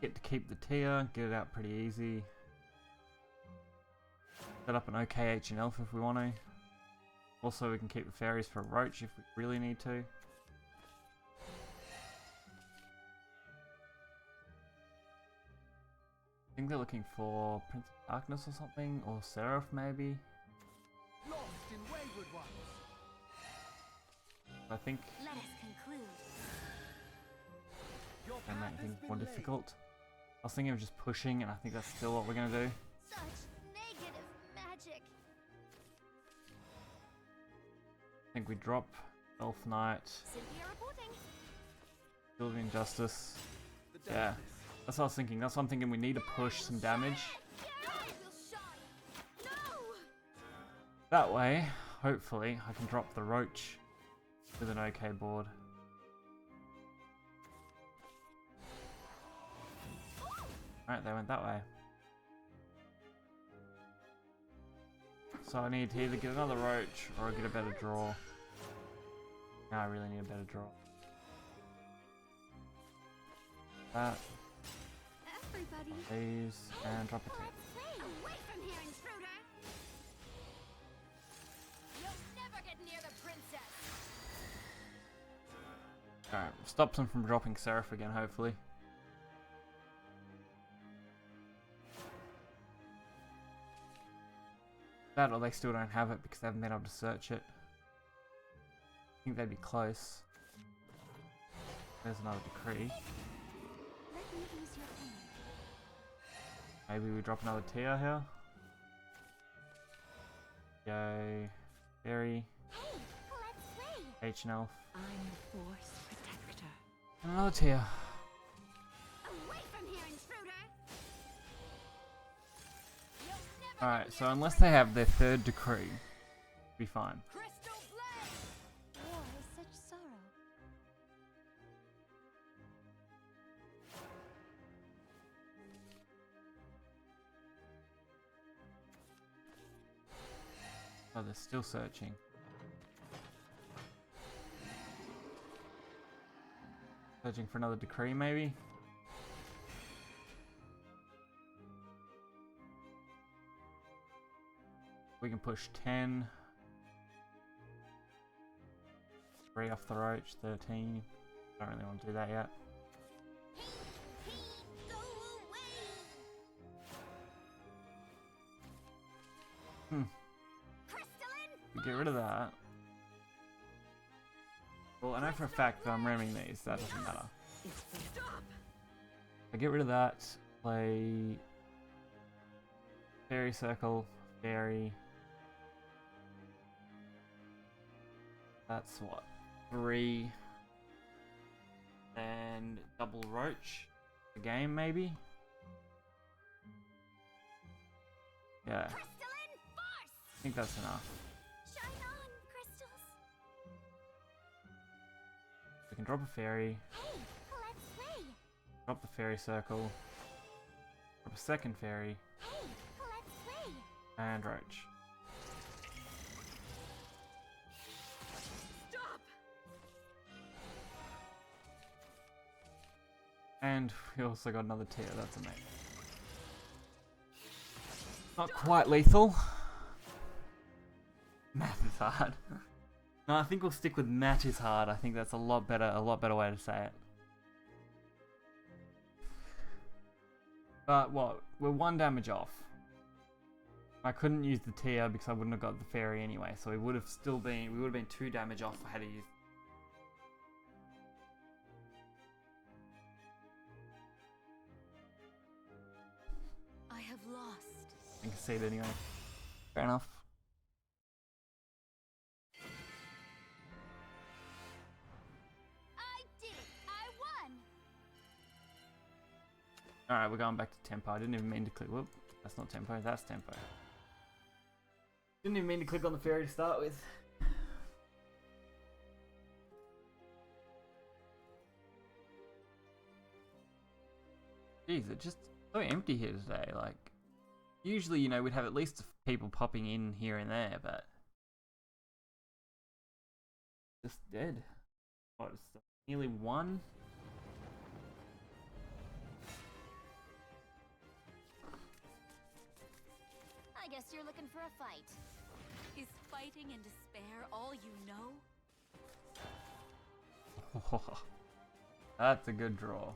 Get to keep the tier, get it out pretty easy. Set up an OKH and elf if we want to. Also, we can keep the fairies for roach if we really need to. I think they're looking for Prince of Darkness or something, or Seraph maybe. Lost in wayward ones. I think Let us conclude. Your they path make has things been more laid. difficult. I was thinking of just pushing, and I think that's still what we're gonna do. Such negative magic. I think we drop Elf Knight, Cynthia reporting. Field of Injustice. The Yeah, darkness. that's what I was thinking. That's what I'm thinking. We need to push some damage. God will shine. No. That way, hopefully, I can drop the roach with an okay board. Alright, they went that way. So I need to either get another roach or get a better draw. No, I really need a better draw. That, Everybody. these, and drop a 10. Let's play. Away from here, intruder. You'll never get near the princess. Alright, stops them from dropping Seraph again, hopefully. That or they still don't have it because they haven't been able to search it. I think they'd be close. There's another decree. Let me ease your pain. Maybe we drop another tier here. Yay. Fairy. Hey, let's play. H and Elf. I'm the Force Protector. And another tier. Away from here, intruder. Alright, so unless they have their third decree, be fine. Crystal blade. War is such sorrow. Oh, they're still searching. Searching for another decree, maybe? We can push 10. 3 off the roach, 13. Don't really want to do that yet. Go away. Crystalline. We get rid of that. Well, I know for a fact that I'm ramming these, that doesn't matter. It's fair. Stop! I get rid of that, play Fairy circle, fairy. That's what? 3. And double roach. The game, maybe? Yeah. Crystalline force! I think that's enough. Shine on, crystals. We can drop a fairy, Hey, let's play. drop the fairy circle, drop a second fairy, Hey, let's play. and roach. Stop! And we also got another tier, that's amazing. Not quite lethal. Math is hard. No, I think we'll stick with math is hard. I think that's a lot better way to say it. But what? We're 1 damage off. I couldn't use the tier because I wouldn't have got the fairy anyway, so we would have been 2 damage off if I had to use. I have lost. I concede anyway. Fair enough. I did it. I won. Alright, we're going back to tempo. I didn't even mean to click. Whoop. That's not tempo, that's tempo. Didn't even mean to click on the fairy to start with. Jeez, it's just so empty here today. Like, usually, you know, we'd have at least people popping in here and there, but just dead. What, it's nearly 1? I guess you're looking for a fight. Is fighting and despair all you know? That's a good draw.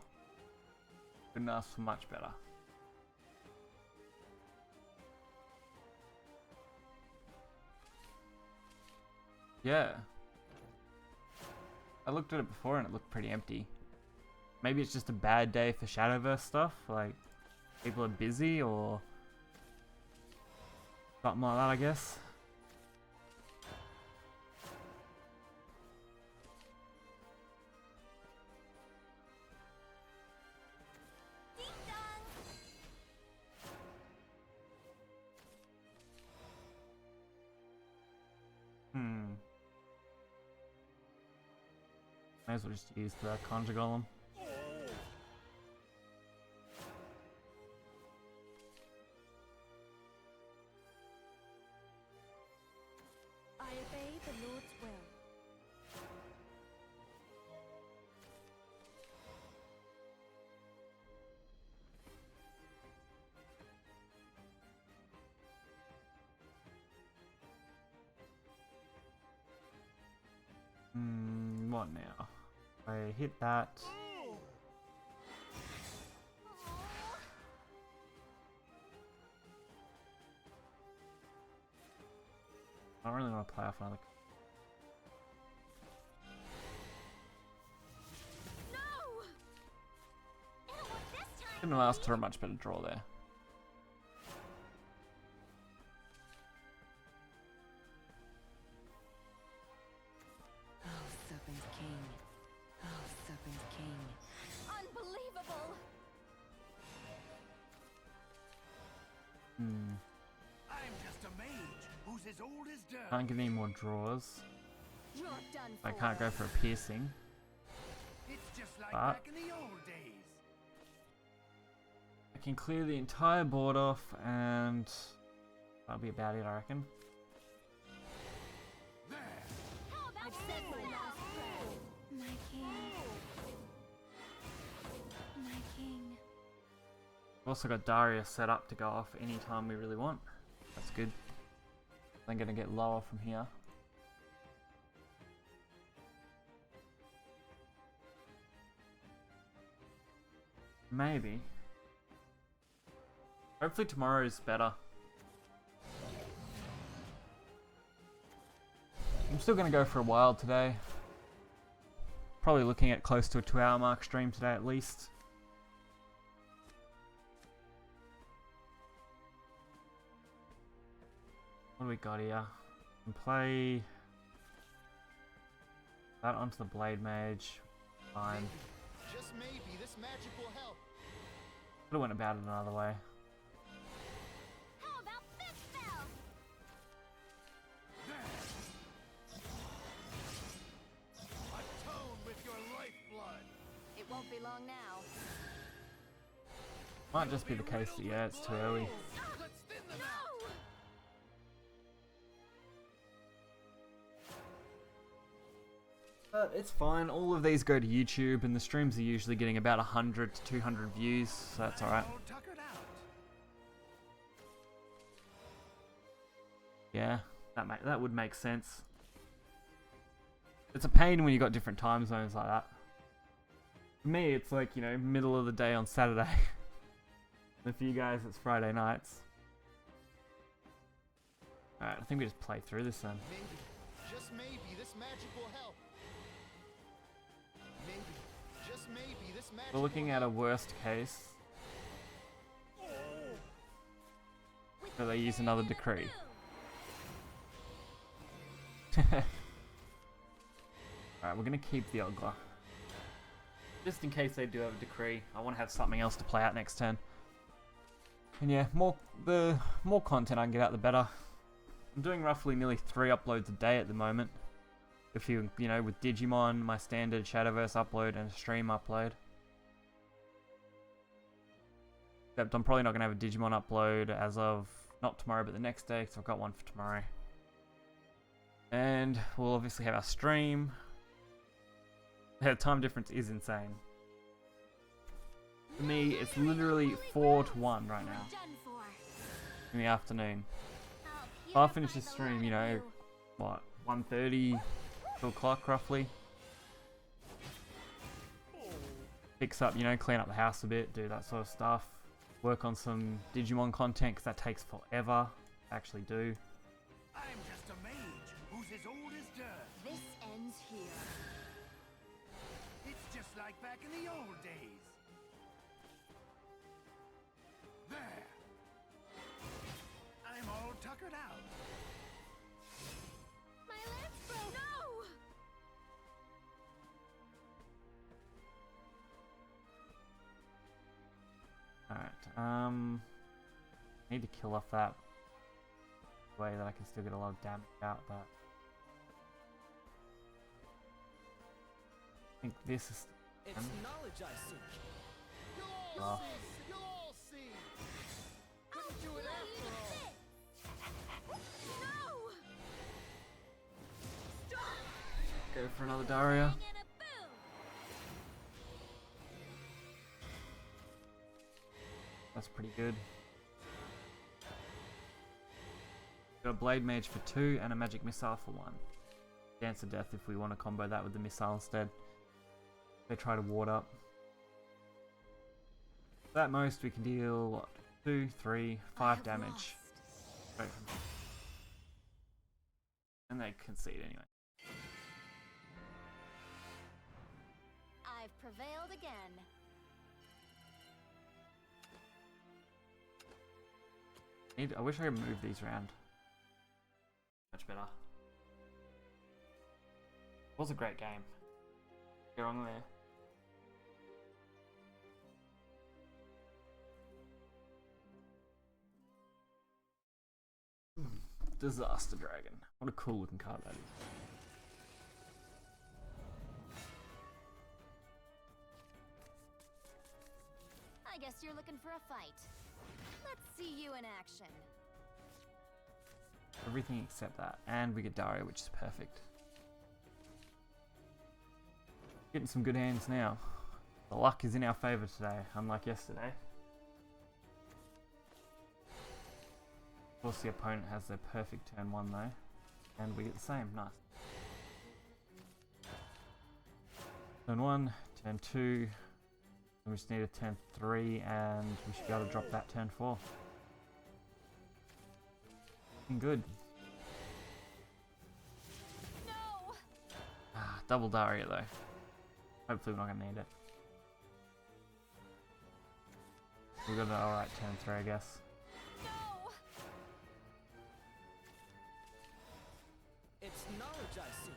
Couldn't ask for much better. Yeah. I looked at it before and it looked pretty empty. Maybe it's just a bad day for Shadowverse stuff, like people are busy or something like that, I guess. Ding dong. May as well just use the conjure golem. I obey the Lord's will. What now? I hit that. I don't really want to play off another. No. It'll work this time. Couldn't have asked for a much better draw there. Oh, Serpent King. Oh, Serpent King. Unbelievable. I'm just a mage who's as old as dirt. Can't get any more draws. You're done for. I can't go for a piercing. It's just like Ah. back in the old days. I can clear the entire board off and that'll be about it, I reckon. There. How about I've said my last prayer. My king. My king. We've also got Daria set up to go off anytime we really want. That's good. I'm gonna get lower from here. Maybe. Hopefully tomorrow's better. I'm still gonna go for a while today. Probably looking at close to a 2-hour mark stream today at least. What do we got here? We can play that onto the Blade Mage. Fine. Just maybe this magic will help. Could have went about it another way. How about this spell? Atone with your lifeblood. It won't be long now. Might just be the case that, yeah, it's too early. Let's thin them out. But it's fine. All of these go to YouTube, and the streams are usually getting about 100 to 200 views, so that's alright. All tuckered out. Yeah, that would make sense. It's a pain when you got different time zones like that. For me, it's like, you know, middle of the day on Saturday. And for you guys, it's Friday nights. Alright, I think we just play through this then. Maybe, just maybe this magic will help. Maybe, just maybe this magic We're looking will at a help. worst case. So they use another decree. Alright, we're gonna keep the Ogler. Just in case they do have a decree. I want to have something else to play out next turn. And yeah, the more content I can get out, the better. I'm doing roughly nearly 3 uploads a day at the moment. If you know, with Digimon, my standard Shadowverse upload, and a stream upload. Except I'm probably not going to have a Digimon upload as of, not tomorrow, but the next day, because I've got one for tomorrow. And we'll obviously have our stream. The time difference is insane. For me, it's literally 4 to 1 right now, Done for. in the afternoon. I'll I'll finish this purify the stream, you lot know, of what, 1:30, 2 o'clock roughly. Fix up, you know, clean up the house a bit, do that sort of stuff. Work on some Digimon content, because that takes forever to actually do. I'm just a mage who's as old as dirt. This ends here. It's just like back in the old days. There. I'm all tuckered out. My lance broke. No! Alright, need to kill off that way that I can still get a lot of damage out, but I think this is It's knowledge I seek. You'll all Oh. see. You'll all see. Couldn't do it after all. No! go for another Daria. And a boom! That's pretty good. Got a Blade Mage for 2 and a Magic Missile for 1. Dance of Death if we want to combo that with the missile instead. They try to ward up. At most we can deal, what, 2, 3, 5 I've damage. lost. Straight from here. And they concede anyway. I've prevailed again. I wish I could move these around. Much better. It was a great game. You're wrong there. Disaster Dragon. What a cool looking card that is. I guess you're looking for a fight. Let's see you in action. Everything except that. And we get Daria, which is perfect. Getting some good hands now. The luck is in our favour today, unlike yesterday. Of course the opponent has their perfect turn 1 though. And we get the same, nice. Turn 1, turn 2. We just need a turn 3 and we should be able to drop that turn 4. Looking good. No! Double Daria though. Hopefully we're not going to need it. We got an alright turn 3 I guess. No! knowledge I seek.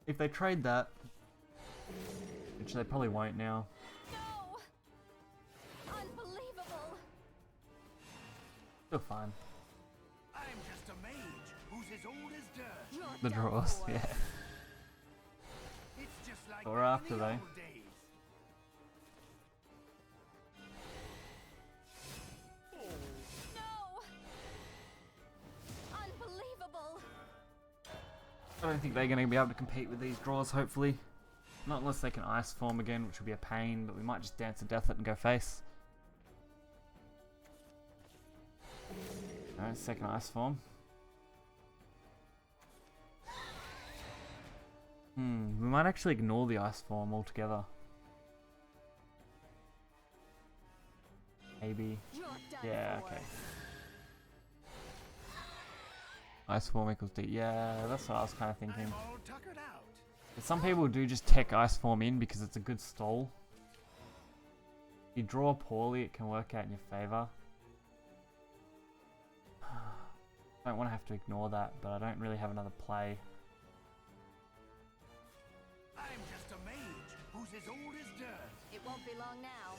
If they trade that, which they probably won't now. No! Unbelievable! Still fine. I'm just a mage who's as old as dirt. You're The done draws, for. yeah. It's just like Or back after in the they. old days. No! Unbelievable! I don't think they're going to be able to compete with these draws, hopefully. Not unless they can ice form again, which would be a pain, but we might just dance to death it and go face. Alright, second ice form. We might actually ignore the ice form altogether. Maybe. You're done Yeah, for. okay. Ice form equals D. Yeah, that's what I was kind of thinking. I'm all tuckered out. But some people do just tech ice form in because it's a good stall. If you draw poorly, it can work out in your favor. I don't want to have to ignore that, but I don't really have another play. I'm just a mage who's as old as dirt. It won't be long now.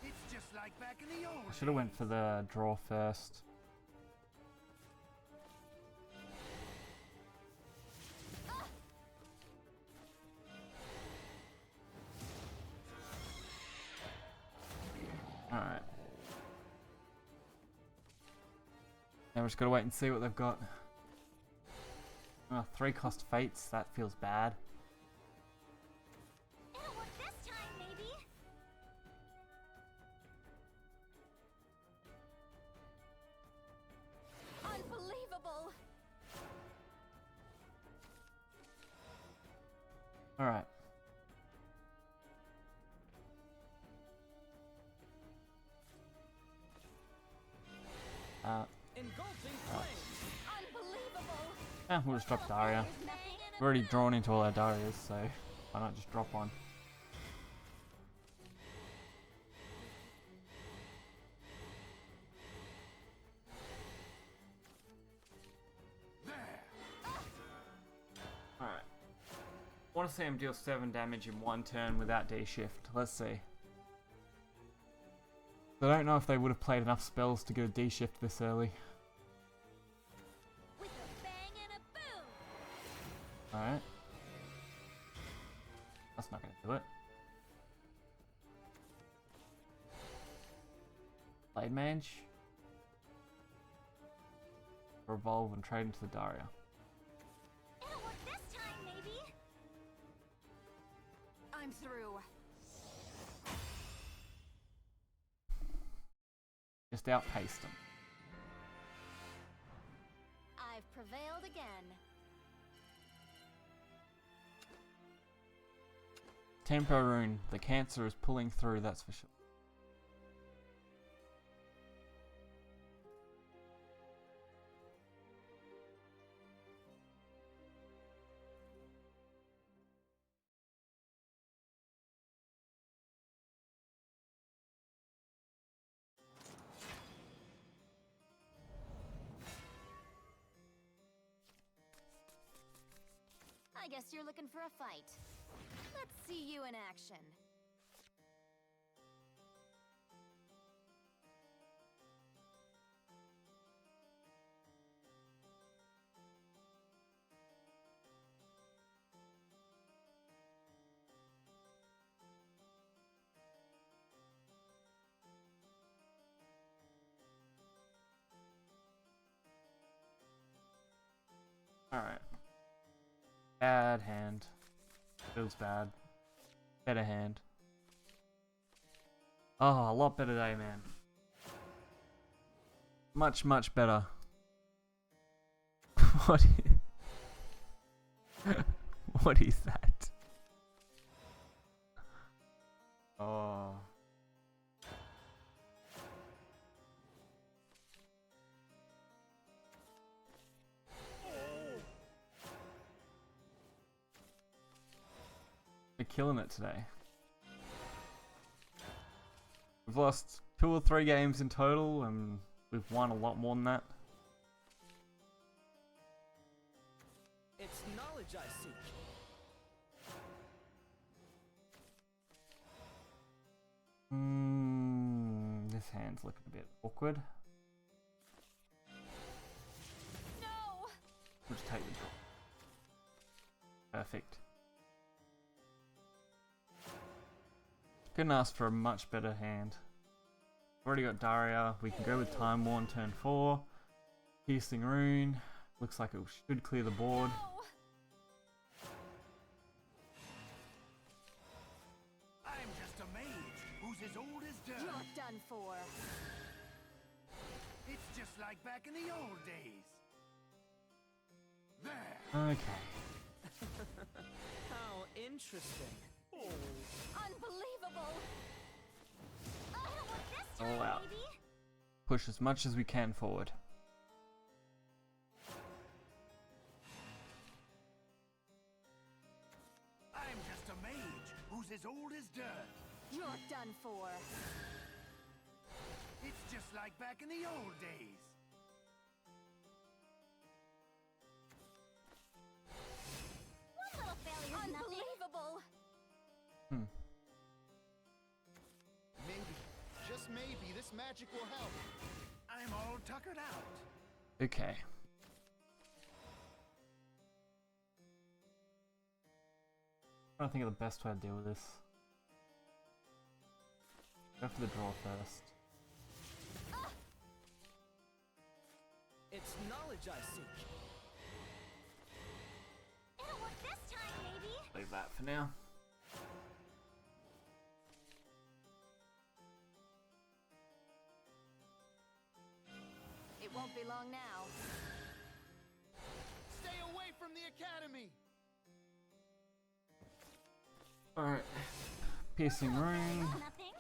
It's just like back in the old I should have went for the draw first. Alright. Now we're just gotta wait and see what they've got. 3 cost fates, that feels bad. It'll work this time, maybe. Unbelievable! Alright. Engulfing flame. Unbelievable! We'll just drop Daria. There's nothing in We've already drawn into all our Darias, so why not just drop one? there. Alright. I want to see him deal 7 damage in 1 turn without D-shift. Let's see. I don't know if they would have played enough spells to get a D-shift this early. with a bang and a boom. Alright. That's not going to do it. Blade Mage. Revolve and trade into the Daria. It'll work this time, maybe. I'm through. Just outpaced them. I've prevailed again. Tempo Rune. The cancer is pulling through, that's for sure. I guess you're looking for a fight. Let's see you in action. Alright. Bad hand. Feels bad. Better hand. Oh, a lot better day, man. Much, much better. What is... What is that? Oh. They're killing it today. We've lost 2 or 3 games in total, and we've won a lot more than that. It's knowledge I seek. This hand's looking a bit awkward. No! We'll just take the draw. Perfect. Couldn't ask for a much better hand. Already got Daria. We can go with Time Worn turn 4. Piercing Rune. Looks like it should clear the board. No! I'm just a mage who's as old as dirt. You're done for. It's just like back in the old days. There. Okay. How interesting. Oh. Unbelievable! I don't want this All time, out. baby! Push as much as we can forward. I'm just a mage who's as old as dirt. You're done for. It's just like back in the old days. One little failure's nothing. Unbelievable! Maybe, just maybe, this magic will help. I'm all tuckered out. Okay. I'm trying to think of the best way to deal with this. Go for the draw first. It's knowledge I seek. It'll work this time, baby! Leave that for now. It won't be long now. Stay away from the academy. Alright. Piercing Rune. Nothing?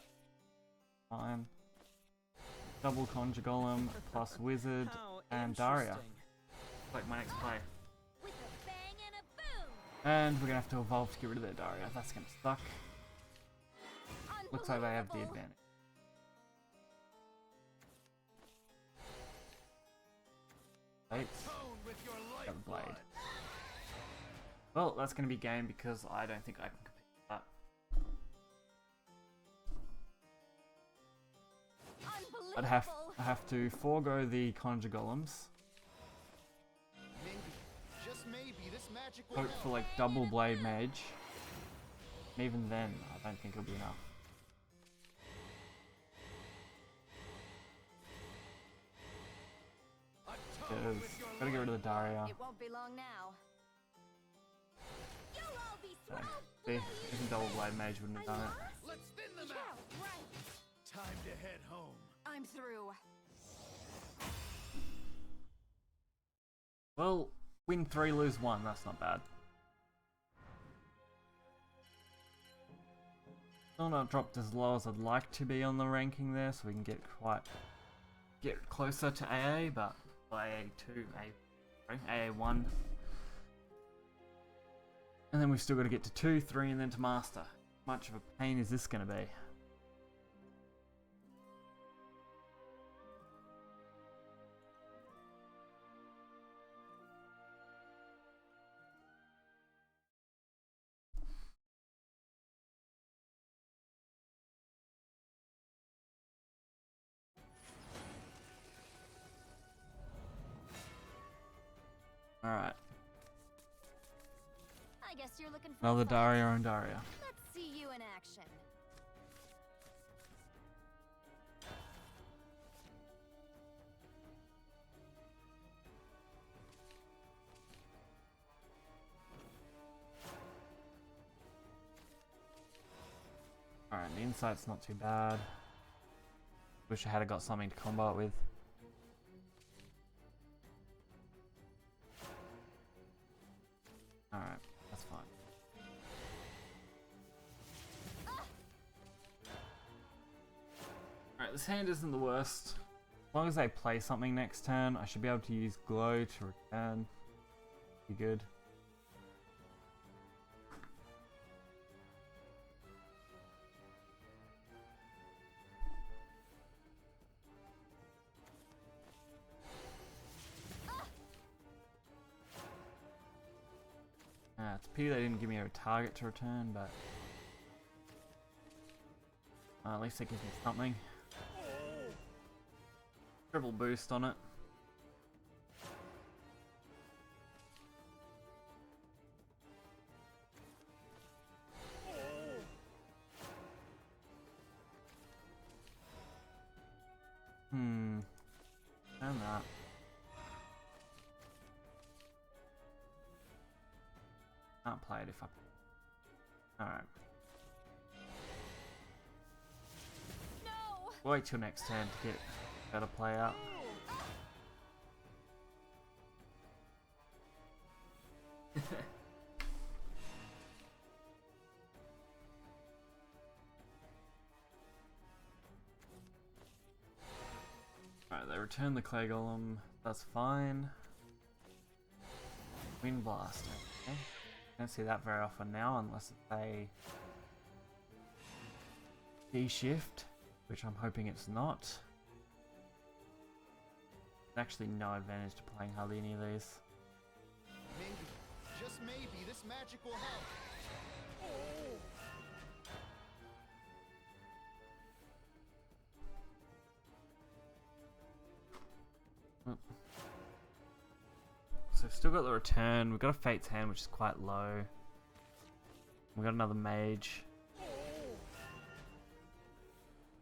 Fine. Double Conjure Golem plus Wizard How and Daria. interesting. Like my next play. With a bang and a boom! And we're gonna have to evolve to get rid of their Daria. That's gonna suck. Looks like they have the Unbelievable. advantage. Eight. Tone with your Got the blade. lifeblood. Well, that's gonna be game because I don't think I can compete with that. Unbelievable! I have to forego the Conjure Golems. Maybe, just maybe, this magic will Hope help. for like double Blade Mage. And even then, I don't think it'll be enough. Atone with your Gotta get rid of the Daria. It won't be long now. You'll all be So, thrown! see, even double Blade Mage wouldn't have done it. Let's thin them Yeah, out. right! Time to head home. I'm through. Well, win 3, lose 1. That's not bad. Still not dropped as low as I'd like to be on the ranking there, so we can get closer to AA, but AA2, AA1. And then we've still got to get to 2, 3, and then to Master. How much of a pain is this going to be? Alright, I guess you're looking for another a fight. Daria on Daria. Let's see you in action. Alright, the insight's not too bad. Wish I had got something to combat with. Alright, that's fine. Alright, this hand isn't the worst. As long as they play something next turn, I should be able to use Glow to return. Be good. It's a pity they didn't give me a target to return, but at least it gives me something. Triple boost on it. And that. Can't play it if I... Alright. No! Wait till next turn to get better play out. Alright, they return the clay golem. That's fine. Wind blast. Okay. Don't see that very often now unless it's a D shift, which I'm hoping it's not. There's actually no advantage to playing hardly any of these. Maybe, just maybe, this magic will help. So we've still got the return. We've got a Fate's Hand, which is quite low. We've got another mage.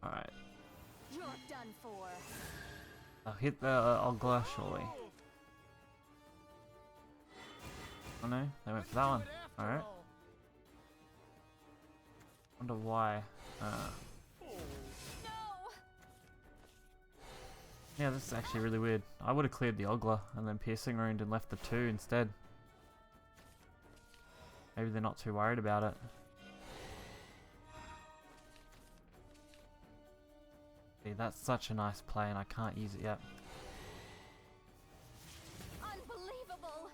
Alright. You're done for. I'll hit the Ogla, surely. Oh no, they went for that one. Alright. Wonder why. No! Yeah, this is actually really weird. I would have cleared the Ogla and then Piercing Wound and left the 2 instead. Maybe they're not too worried about it. See, that's such a nice play and I can't use it yet. Unbelievable!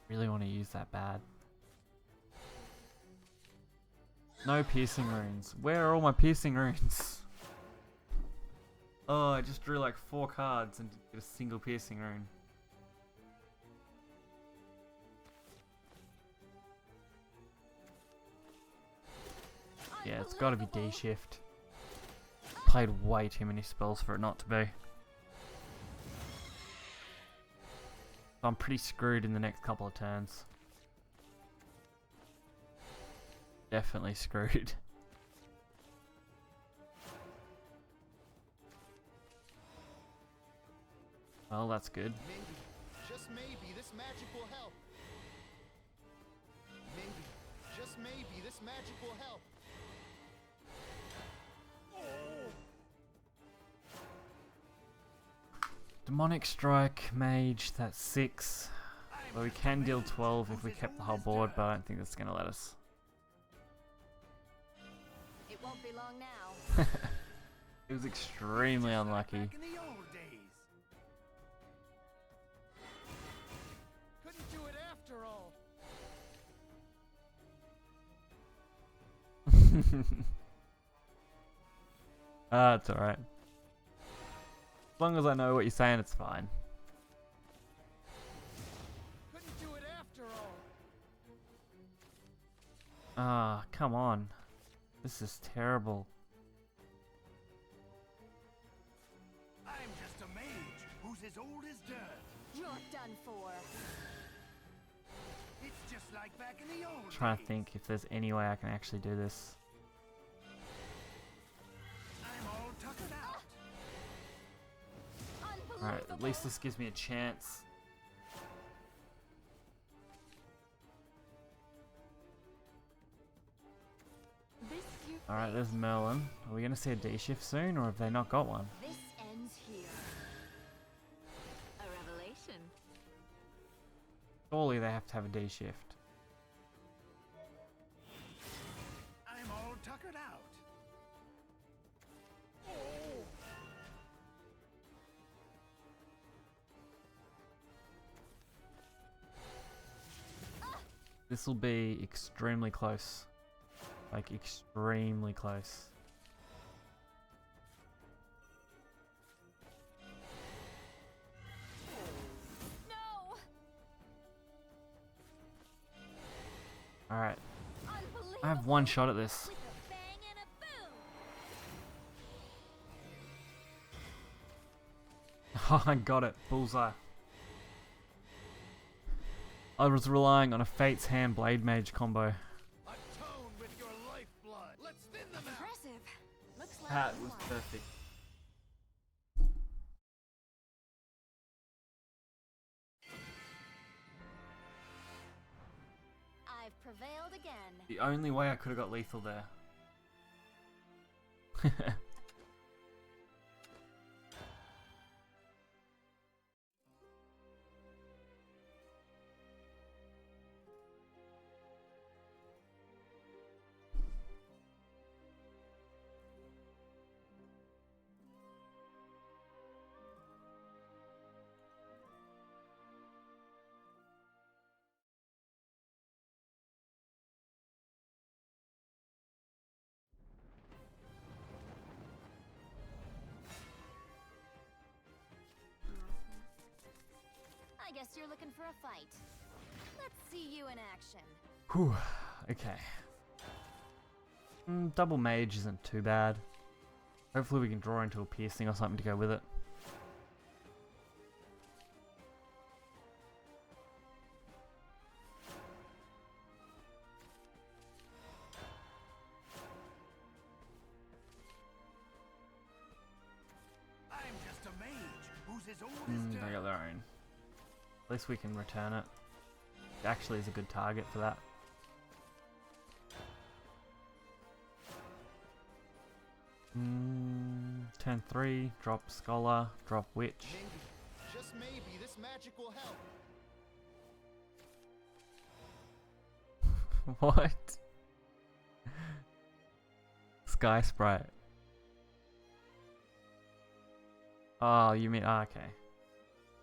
Really want to use that bad. No piercing runes. Where are all my piercing runes? Oh, I just drew like 4 cards and didn't get a single piercing rune. Yeah, it's gotta be D shift. Played way too many spells for it not to be. I'm pretty screwed in the next couple of turns. Definitely screwed. Well, that's good. Maybe, just maybe, this magic will help. Maybe, just maybe, this magic will help. Demonic Strike, Mage, that's 6. Well, we can deal 12 if we kept the whole board, but I don't think that's going to let us. It won't be long now. It was extremely unlucky. Back in the old days. Couldn't do it after all. Ah, it's alright. As long as I know what you're saying, it's fine. Couldn't do it after all. Ah, come on. This is terrible. I'm just a mage who's as old as dirt. You're done for. It's just like back in the old Trying to days. think if there's any way I can actually do this. I'm all tuckered out. Alright, at least this gives me a chance. Alright, there's Merlin. Are we going to see a D shift soon, or have they not got one? This ends here. A revelation. Surely they have to have a D shift. I'm all tuckered out. This will be extremely close. Like, extremely close. Alright. I have one shot at this. With a bang and a boom. Oh, I got it. Bullseye. I was relying on a Fate's Hand Blade Mage combo. Atone with your lifeblood. Let's thin them out. Impressive. Looks like That you was won. perfect. I've prevailed again. The only way I could have got lethal there. I guess you're looking for a fight. Let's see you in action. Whew. Okay. Double mage isn't too bad. Hopefully we can draw into a piercing or something to go with it. I'm just a mage who's as old as They dirt. got their own. At least we can return it. It actually is a good target for that. Turn 3, drop Scholar, drop Witch. Maybe, just maybe, this magic will help. What? Sky Sprite. Oh, you mean... Oh, okay.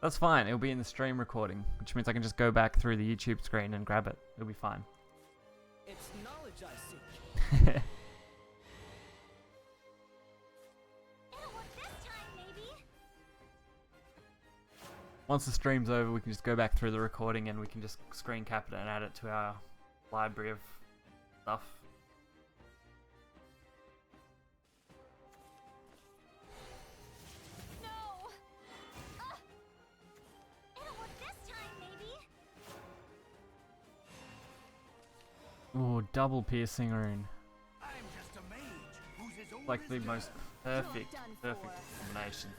That's fine. It'll be in the stream recording, which means I can just go back through the YouTube screen and grab it. It'll be fine. It's knowledge I seek. It'll work this time, maybe. Once the stream's over, we can just go back through the recording and we can just screen cap it and add it to our library of stuff. No. It'll work this time, maybe. Ooh, double piercing rune. I'm just a mage who's as old Like as the dirt. most perfect, done perfect for. combination.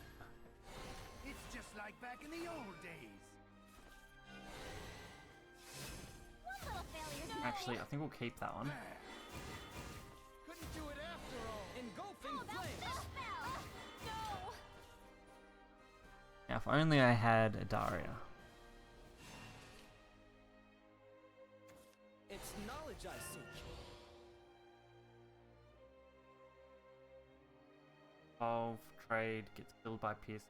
It's just like back in the old days. One little failure. No. Actually, I think we'll keep that one. Couldn't do it after all. Engulfing How about flames. this spell? No. Now, if only I had a Daria. It's knowledge I seek. 12, trade, gets killed by piercing.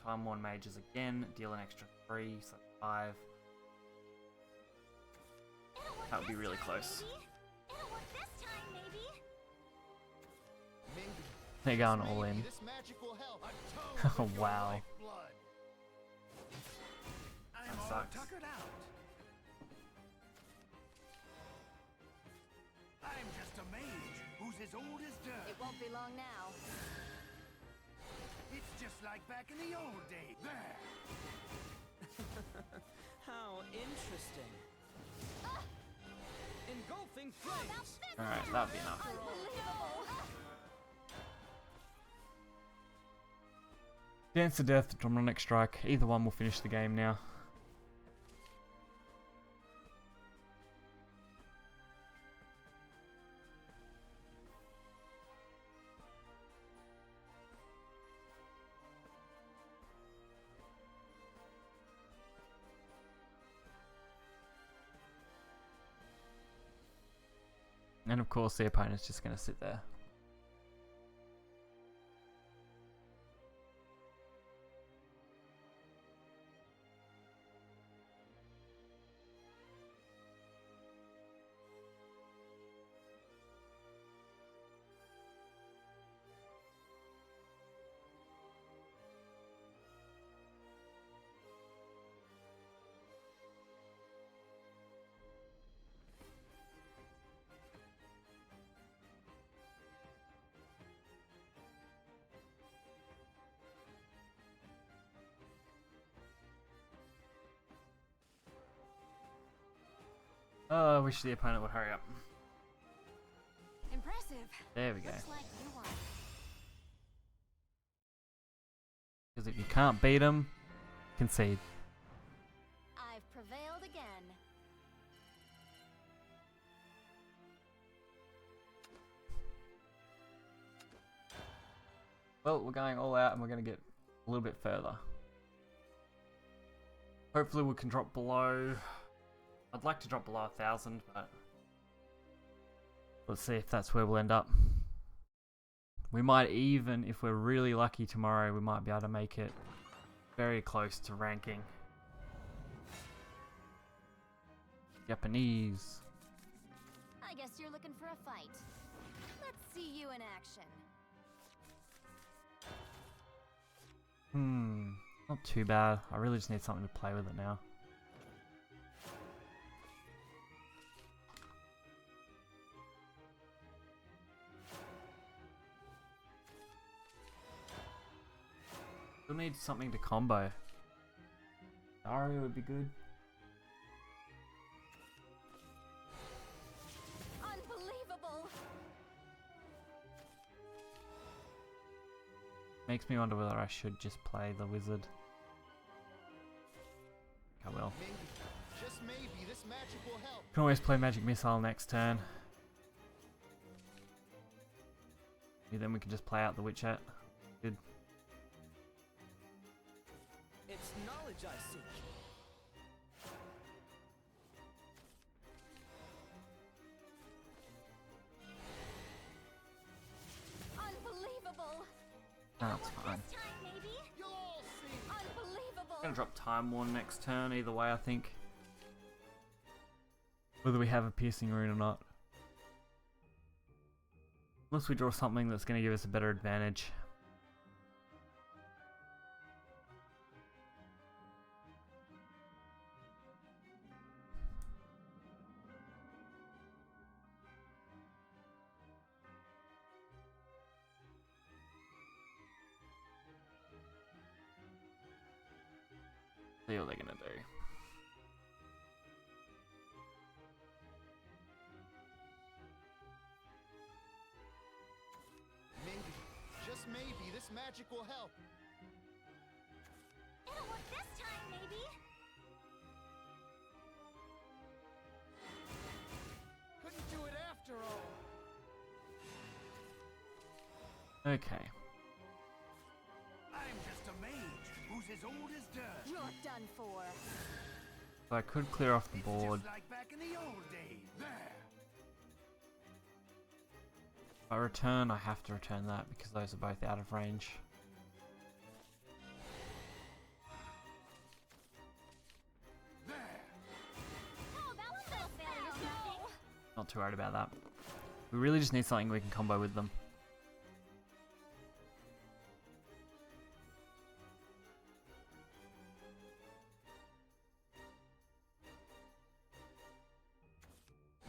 Time Worn Mages again, deal an extra 3, so 5. It'll work That would be this really time, close. maybe. It'll work this time, maybe. Maybe. They're just going all maybe, in. This magic will help. Atone Oh, with your wow. lifeblood. I'm That all sucks. tuckered out. I'm just a mage who's as old as dirt. It won't be long now. It's just like back in the old days. There. How interesting. Engulfing How about flames. this Alright, now? that'll be enough. Unbelievable. Dance to Death, Dominic Strike. Either one will finish the game now. And of course the opponent's just going to sit there. Oh, I wish the opponent would hurry up. Impressive. There we go. Looks like you won. Because if you can't beat them, concede. I've prevailed again. Well, we're going all out and we're going to get a little bit further. Hopefully we can drop below... I'd like to drop below 1,000, but... let's see if that's where we'll end up. We might even, if we're really lucky tomorrow, we might be able to make it very close to ranking. Japanese. I guess you're looking for a fight. Let's see you in action. Not too bad. I really just need something to play with it now. Still need something to combo. Dario would be good. Unbelievable. Makes me wonder whether I should just play the wizard. I will. Maybe, just maybe, this magic will help. Can always play Magic Missile next turn. Maybe then we can just play out the Witch Hat. Good. It's knowledge I seek. Unbelievable. That's fine. This time, maybe. You'll all see. Unbelievable. I'm gonna drop Time Worn next turn either way, I think. Whether we have a piercing rune or not. Unless we draw something that's gonna give us a better advantage. See what they're gonna do. Maybe, just maybe, this magic will help. It'll work this time, maybe. Couldn't do it after all. Okay. I'm just a mage who's as old as dirt. You're done for. So I could clear off the It's board. just like back in the old days. There. If I return, I have to return that because those are both out of range. There. How about one little failure? Nothing. Not too worried about that. We really just need something we can combo with them.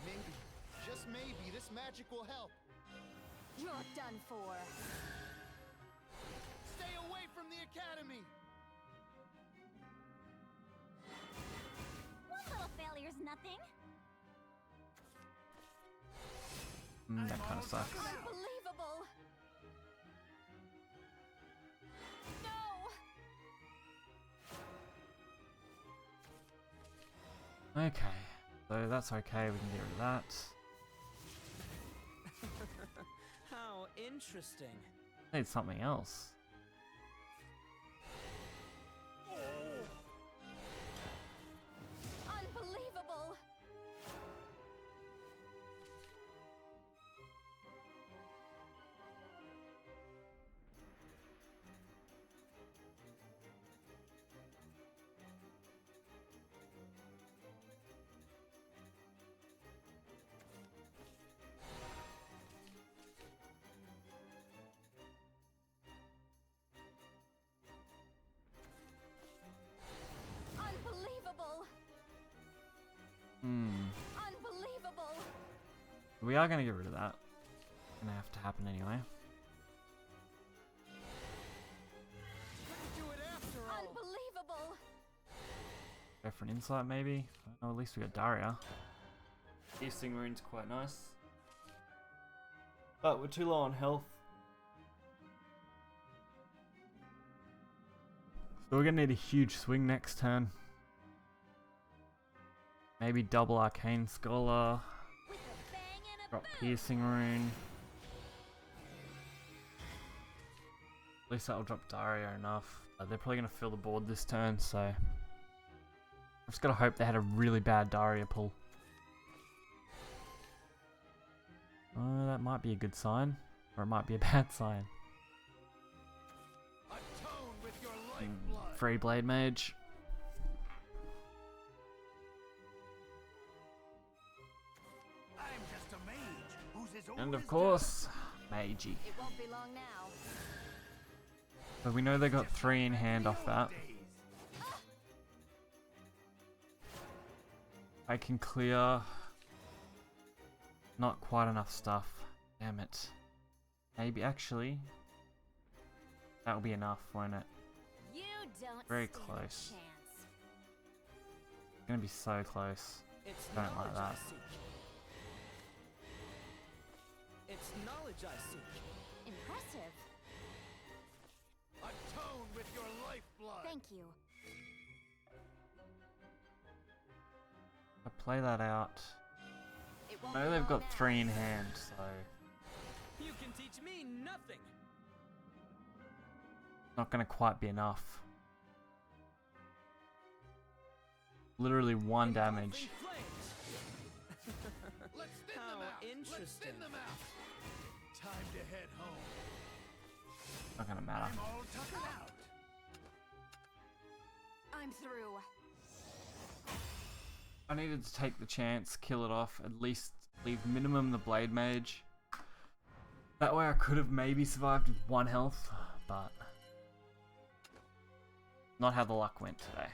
Maybe, just maybe, this magic will help. You're done for. Stay away from the academy. One little failure's nothing. That kind of sucks. Unbelievable. No. Okay. So that's okay, we can get rid of that. How interesting. Need something else. Unbelievable. Unbelievable. Unbelievable. We are going to get rid of that. Gonna have to happen anyway. Couldn't do it after all. Unbelievable. Go for an insight maybe. Oh, at least we got Daria. Piercing rune's quite nice. But we're too low on health. So we're gonna need a huge swing next turn. Maybe double Arcane Scholar. With a bang and a Drop boom. Piercing Rune. At least that'll drop Daria enough. They're probably gonna fill the board this turn, so I've just gotta hope they had a really bad Daria pull. That might be a good sign, or it might be a bad sign. Atone with your lifeblood. Free Blade Mage. I'm just a mage who's as old And as of course, Magey. It won't be long now. But we know they got 3 in hand off that. days. I can clear not quite enough stuff. Damn it. Maybe actually that'll be enough, won't it? You don't Very stand a close. chance. It's gonna be so close. It's Don't like knowledge I that. seek. It's knowledge I seek. Impressive. Atone with your lifeblood. Thank you. I play that out. It won't I be know they've long got now. 3 in hand, so You can teach me nothing. not gonna quite be enough. Literally 1 damage. Engulfing flames. Let's thin How them out. Let's interesting. thin them out. Time to head home. Not gonna matter. I'm all tuckered out. I'm through. I needed to take the chance, kill it off, at least leave minimum the Blade Mage. That way I could have maybe survived with 1 health, but not how the luck went today.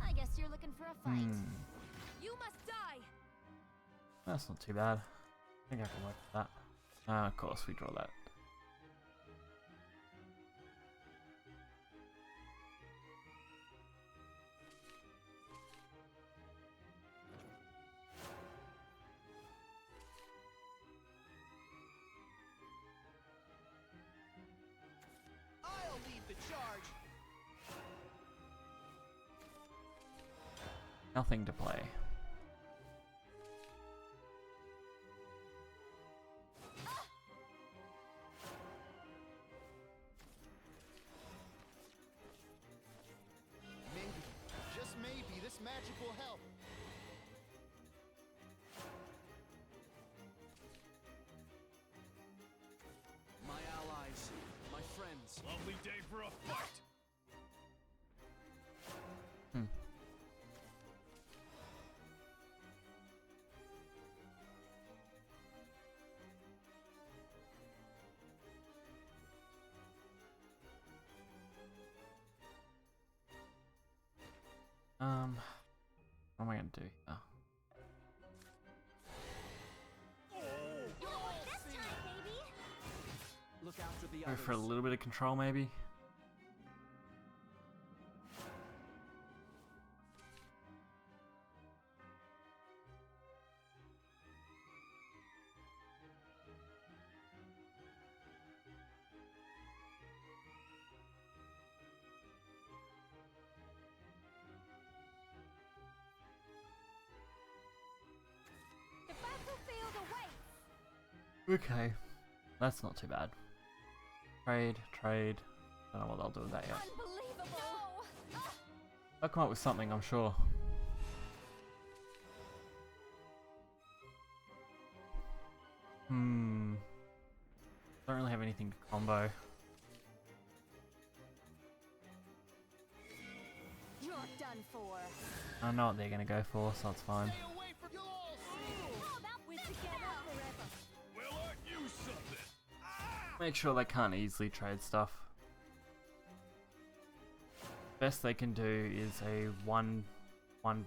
I guess you're looking for a fight. You must die. That's not too bad. I think I can work with that. Of course, we draw that. I'll lead the charge. Nothing to play. Maybe, just maybe, this magic will help. My allies, my friends. Lovely day for a fight. What am I gonna do? Oh. You'll win this time, baby. Look after the Go others. for a little bit of control, maybe. The battlefield awaits. Okay, that's not too bad. Trade. Don't know what they'll do with that yet. Unbelievable. No. I'll come up with something, I'm sure. Don't really have anything to combo. You're done for. I know what they're gonna go for, so it's fine. Stay away from. You'll all see. How about We're together forever. Well, aren't you something? Make sure they can't easily trade stuff. Best they can do is a one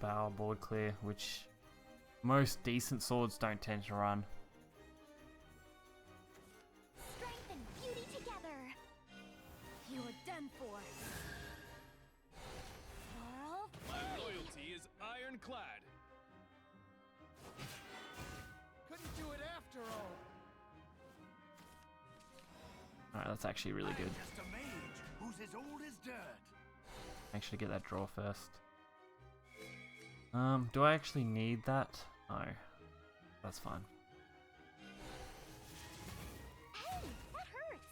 barrel board clear, which most decent swords don't tend to run. strength and beauty together? You're done for. Carl, My loyalty is ironclad. Couldn't do it after all. Alright, that's actually really good. Just a mage who's as old as dirt. Make sure to get that draw first. Do I actually need that? No. That's fine. hey, that hurts.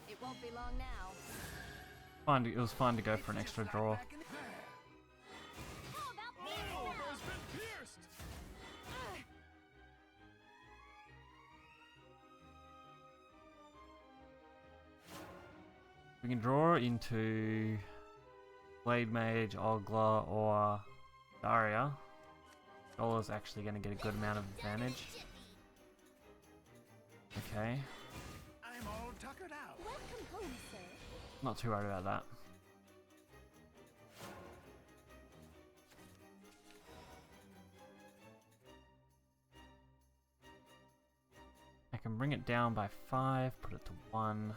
It won't be long now. Fine, it was fine to go for an extra draw. Back in the there. How about My this armor now? has been pierced. We can draw into Blade Mage, Ogla, or Daria. Gola's actually going to get a good amount of advantage. Okay, I'm all tuckered out. Welcome home, sir. not too worried about that. I can bring it down by 5, put it to 1.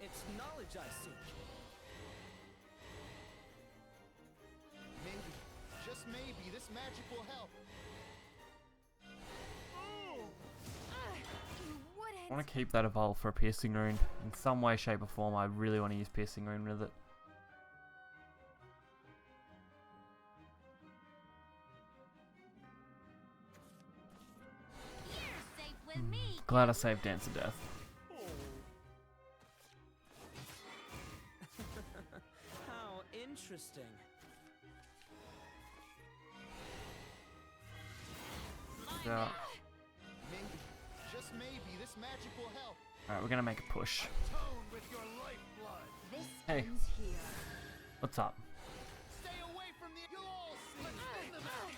It's knowledge I seek. Maybe, just maybe, this magic will help. You wouldn't. I want to keep that evolved for a piercing rune. In some way, shape or form, I really want to use piercing rune with it. You're safe with me. Glad I saved Dance of Death. How interesting. Yeah. Maybe, just maybe, this magic will help. Alright, we're gonna make a push. Tone with your lifeblood. This Hey. ends here. What's up? Stay away from the. You'll all see. Let's thin them out.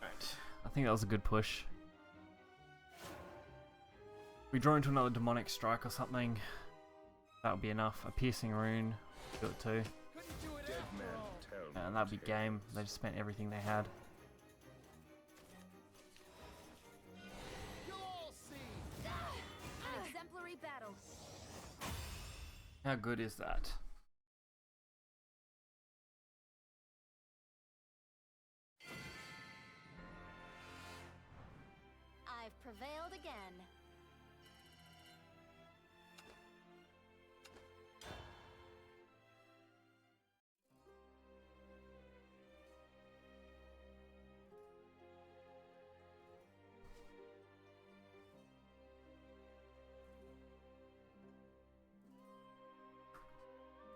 Right. I think that was a good push. We draw into another demonic strike or something. That would be enough. A piercing rune. Do it too. Couldn't do it Dead after man all. tell And that'd be game. They just spent everything they had. You'll all see. An exemplary battle. How good is that? I've prevailed again.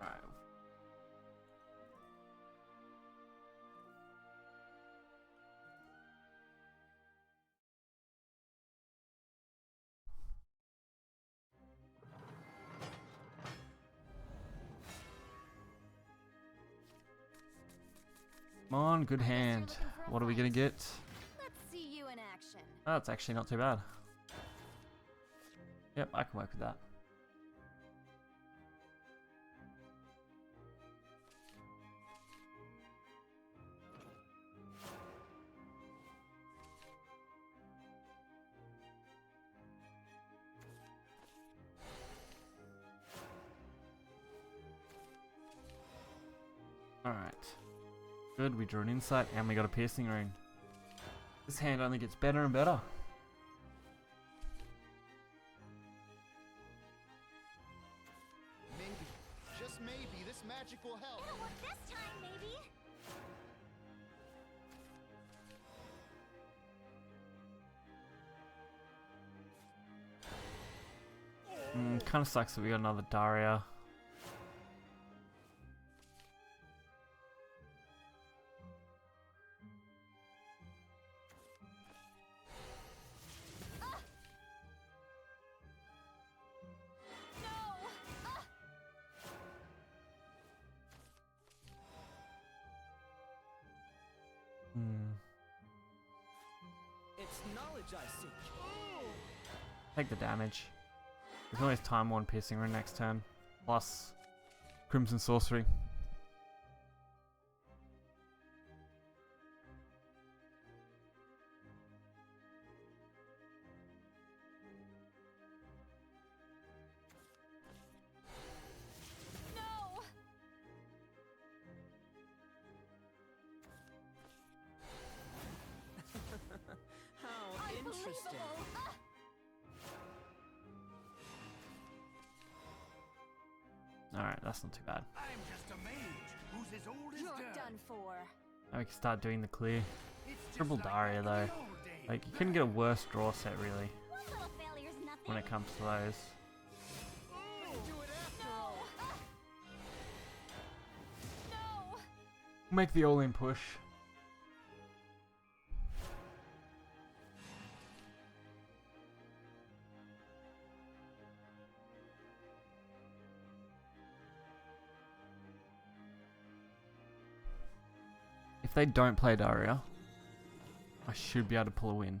Alright. Come on, good hand. What are we gonna get? Let's see you in action. Oh, it's actually not too bad. Yep, I can work with that. Alright. Good, we drew an insight and we got a piercing rune. This hand only gets better and better. Maybe, just maybe, this magic will help. It'll work this time, maybe. Kind of sucks that we got another Daria. Hmm. It's knowledge I seek. Take the damage. We can always time one piercing rune next turn. Plus Crimson Sorcery. No! How interesting. Unbelievable! Ah! Alright, that's not too bad. I'm just a mage who's as old as You're dirt. done for. Now we can start doing the clear. It's just Triple like Daria in though. the old days. Like, you couldn't get a worse draw set really One little failure's nothing. when it comes to those. Couldn't do it after No! all. Ah! No! Make the all-in push. If they don't play Daria, I should be able to pull a win.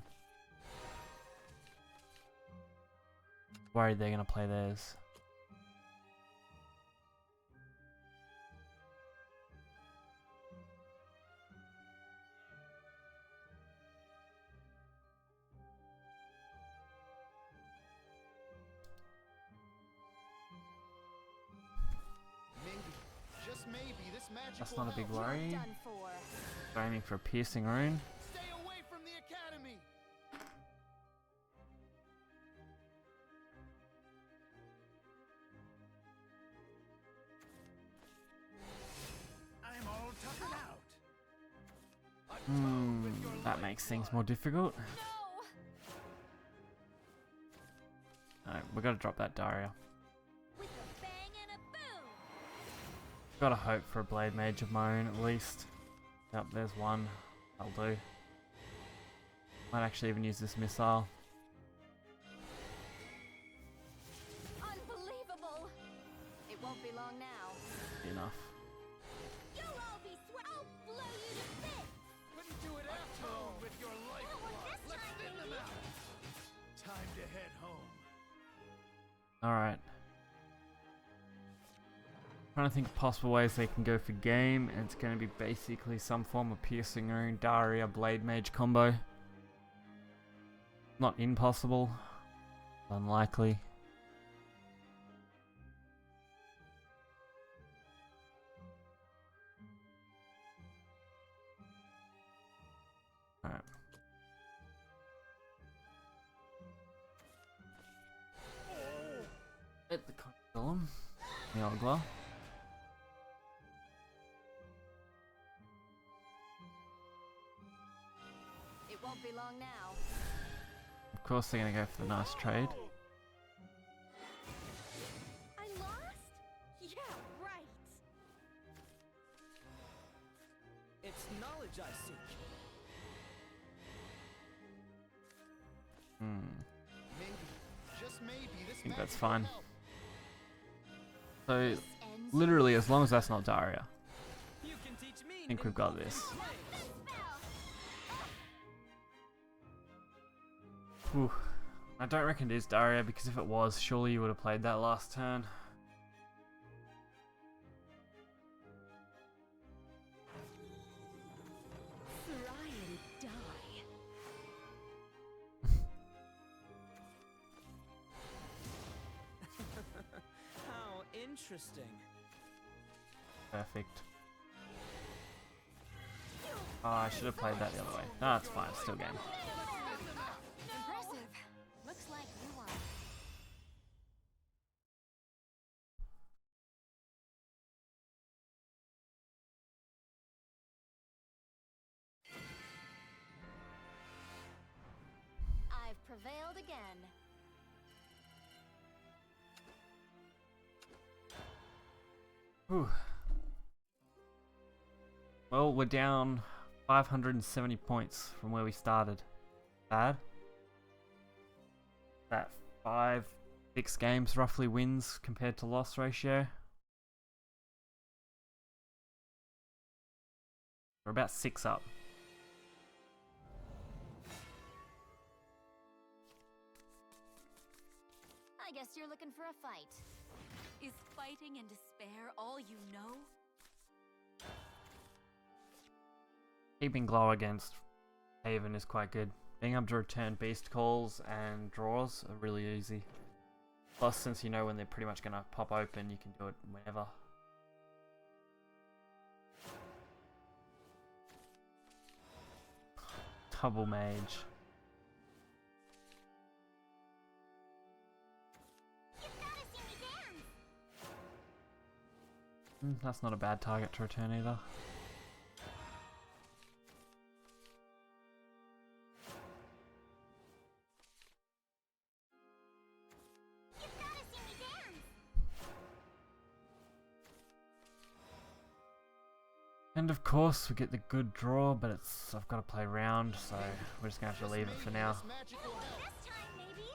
Worried they're gonna play theirs. Maybe, just maybe, this magic That's will not a big help. worry. You're done for. They're aiming for a piercing rune. Stay away from the academy. I'm all tuckered out. That makes things more difficult. No! Alright, we gotta drop that Daria. With a bang and a boom! Gotta hope for a Blade Mage of my own at least. Yep, there's one. That'll do. Might actually even use this missile. Unbelievable. It won't be long now. Enough. You'll all be I'll blow you to bits! Couldn't do it after all. With your Forward lifeblood. this Let's time, thin them baby. out. Time to head home. Alright. Trying to think of possible ways they can go for game, and it's going to be basically some form of piercing rune, Daria, Blade Mage combo. Not impossible. Unlikely. Alright. Hit the Golem. The Ogla. It won't be long now. Of course they're going to go for the nice trade. I lost? Yeah, right. It's knowledge I seek. Maybe, just maybe, this think magic that's will fine. help. So, This ends literally, as long as that's not Daria, You can teach me. I think we've got this. spell! Whew. I don't reckon it is Daria, because if it was, surely you would have played that last turn. Try and die. How interesting. Perfect. Oh, I should have played that the other way. No, it's fine, it's still game. Impressive. Looks like you won. I've prevailed again. Whew. Well, we're down 570 points from where we started. Bad. That 6 games roughly wins compared to loss ratio. We're about 6 up. you're looking for a fight. Is fighting and despair all you know? Keeping Glow against Haven is quite good. Being able to return beast calls and draws are really easy. Plus, since you know when they're pretty much going to pop open, you can do it whenever. Double mage. You've gotta see me dance. That's not a bad target to return either. You've gotta see me dance. And of course we get the good draw, but I've got to play round, so we're just going to have to leave it for now. This time, maybe.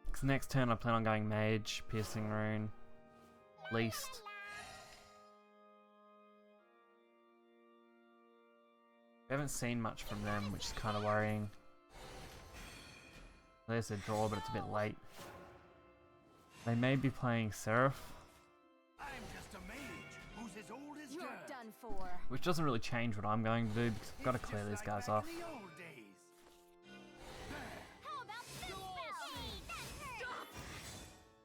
Because next turn I plan on going mage, piercing rune, least. We haven't seen much from them, which is kind of worrying. There's a draw, but it's a bit late. They may be playing Seraph, I'm just a mage who's as old as You're dirt. done for. which doesn't really change what I'm going to do because I've got to It's clear just these like guys back off. in the old days. There. How about this spell? Hey, that hurt.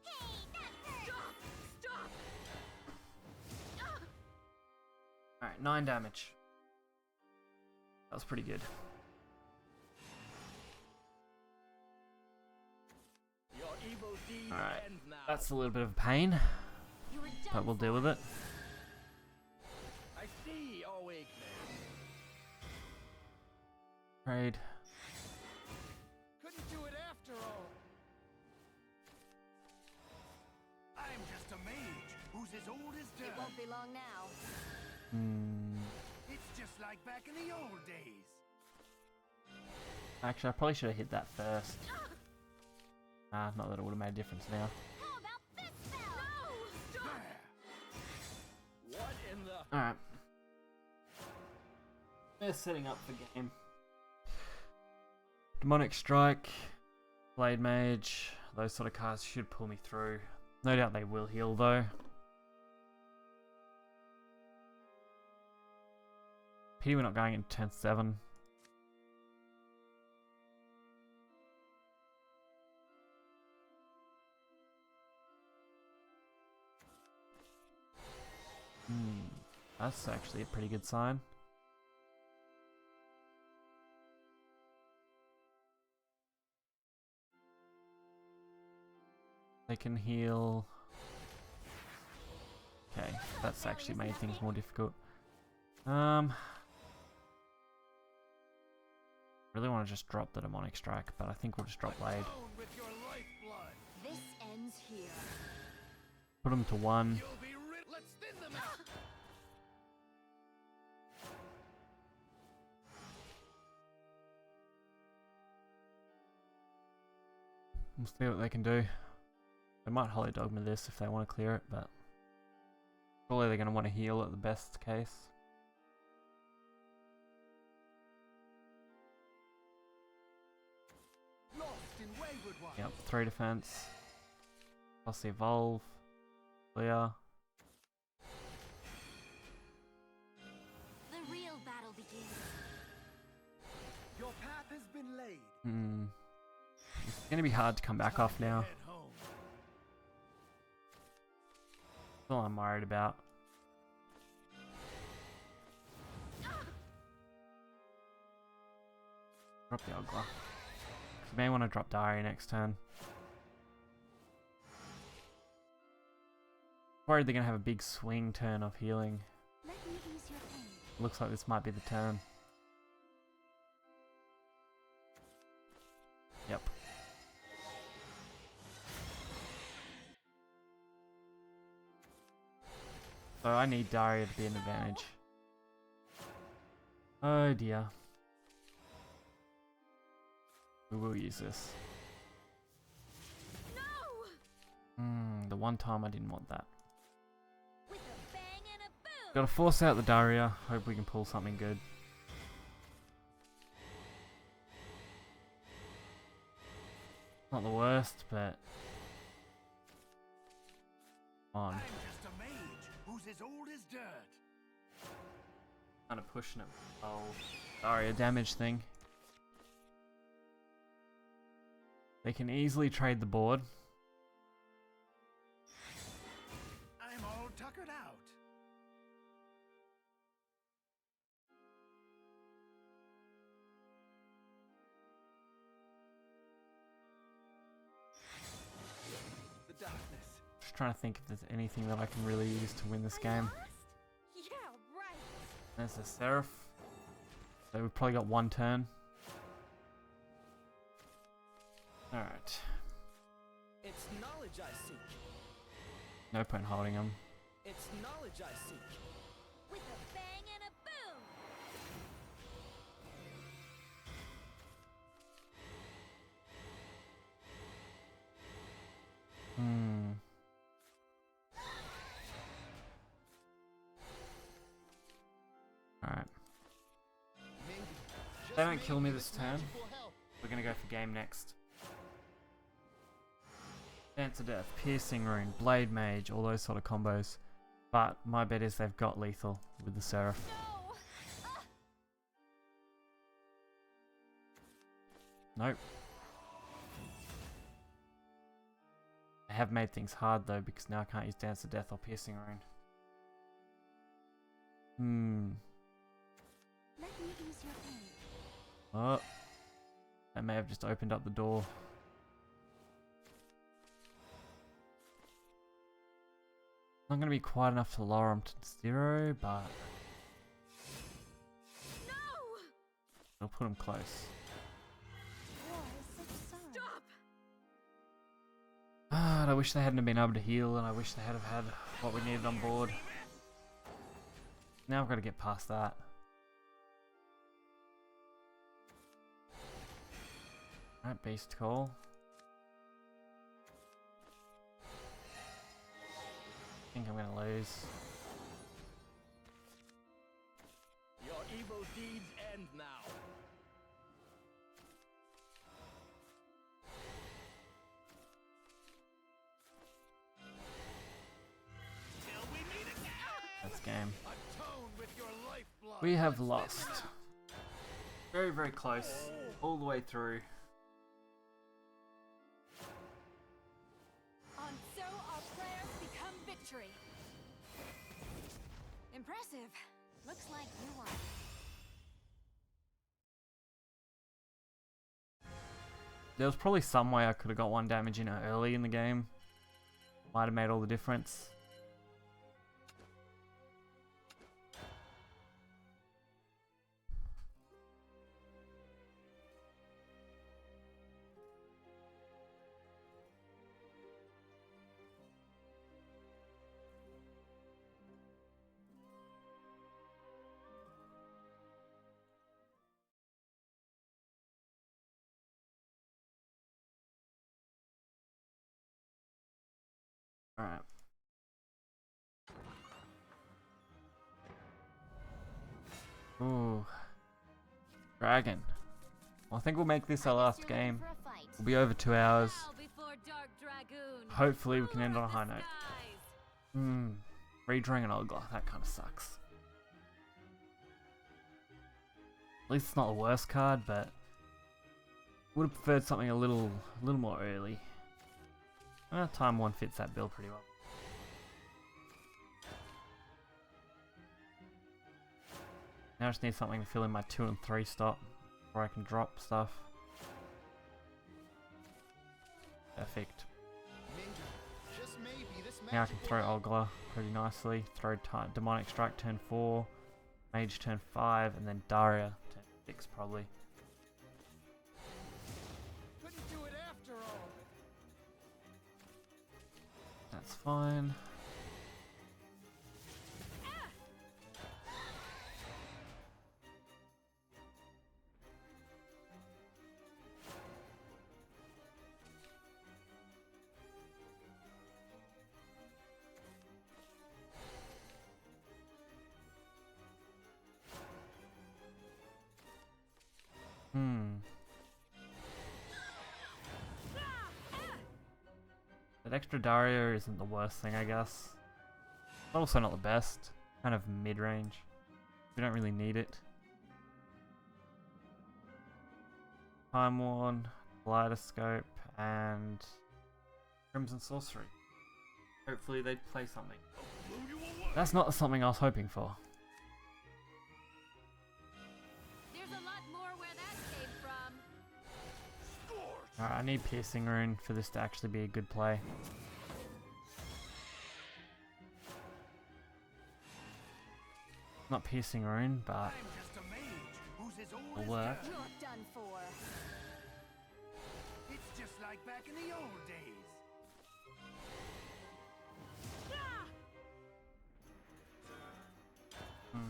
Hey, that hurt. Stop! Alright, 9 damage. That was pretty good. Your evil deeds Alright, end now. that's a little bit of a pain, You were done. but we'll deal with it. I see your weakness. Trade. Couldn't do it after all. I'm just a mage who's as old as It dirt. won't be long now. It's just like back in the old days. Actually, I probably should have hit that first. Not that it would have made a difference now. How about this spell? There. What in the... Alright. They're setting up the game. Demonic Strike, Blade Mage, those sort of cards should pull me through. No doubt they will heal though. Pity we're not going into turn 7. That's actually a pretty good sign. They can heal. Okay, that's actually made things more difficult. Really want to just drop the Demonic Strike, but I think we'll just drop Blade. Alone with your lifeblood. This ends here. Put them to 1. You'll be rid. Let's thin them out. We'll see what they can do. They might Holy Dogma this if they want to clear it, but probably they're going to want to heal at the best case. Lost in wayward one. Yep, 3 defense. Plus the evolve. Clear. The real battle begins. Your path has been laid. It's going to be hard to come back off now. Head home. That's all I'm worried about. Drop the Ogla. You may want to drop Diary next turn. Worried they're going to have a big swing turn of healing. Let me ease your pain. Looks like this might be the turn. Yep. So I need Daria to be an advantage. Oh dear. We will use this. No! The one time I didn't want that. With a bang and a boom. Gotta force out the Daria. Hope we can pull something good. Not the worst, but on. I'm just a mage who's as old as dirt. Kind of pushing it. Oh, sorry, a damage thing. They can easily trade the board. I'm all tuckered out. The darkness. Just trying to think if there's anything that I can really use to win this game. Yeah, right. There's a Seraph. So we've probably got one turn. Alright. It's knowledge I seek. No point holding him. It's knowledge I seek. With a bang and a boom. Hmm. Alright. Maybe. If they don't kill me maybe this turn, magic will help. we're gonna go for game next. Dance of Death, Piercing Rune, Blade Mage, all those sort of combos. But my bet is they've got lethal with the Seraph. No. Nope. I have made things hard though because now I can't use Dance of Death or Piercing Rune. Let me ease your pain. Oh. That may have just opened up the door. Not going to be quite enough to lower him to 0, but No. it'll put him close. War is such sorrow. Stop! Ah, and I wish they hadn't been able to heal, and I wish they had have had what we needed on board. Now I've got to get past that. Alright, Beast Call. I think I'm going to lose. Your evil deeds end now. Till we meet again. That's game. Atone with your lifeblood. We have lost. Very, very close. All the way through. On so our prayers become victory. Impressive. Looks like you won. There was probably some way I could have got one damage in early in the game. Might have made all the difference. Alright. Ooh. Dragon. Well, I think we'll make this our last You're ready game. for a fight. We'll be over 2 hours. Bow before Dark Dragoon. Hopefully we can end on a Ruler high of the note. skies. Redrawing an Ogre. That kind of sucks. At least it's not the worst card, but would have preferred something a little more early. Time 1 fits that bill pretty well. Now I just need something to fill in my 2 and 3 stop before I can drop stuff. Perfect. Maybe, just maybe, this Now I magic can throw will help. Ogre pretty nicely. Throw Demonic Strike turn 4, Mage turn 5, and then Daria turn 6 probably. Couldn't do it after all. That's fine. But extra Dario isn't the worst thing, I guess. But also not the best. Kind of mid-range. We don't really need it. Time Worn, Kaleidoscope, and Crimson Sorcery. Hopefully they play something. That's not something I was hoping for. There's a lot more where that came from. Alright, I need Piercing Rune for this to actually be a good play. Not Piercing Rune, but I'm just a mage who's as old it'll as work. dirt. You're done for. It's just like back in the old days.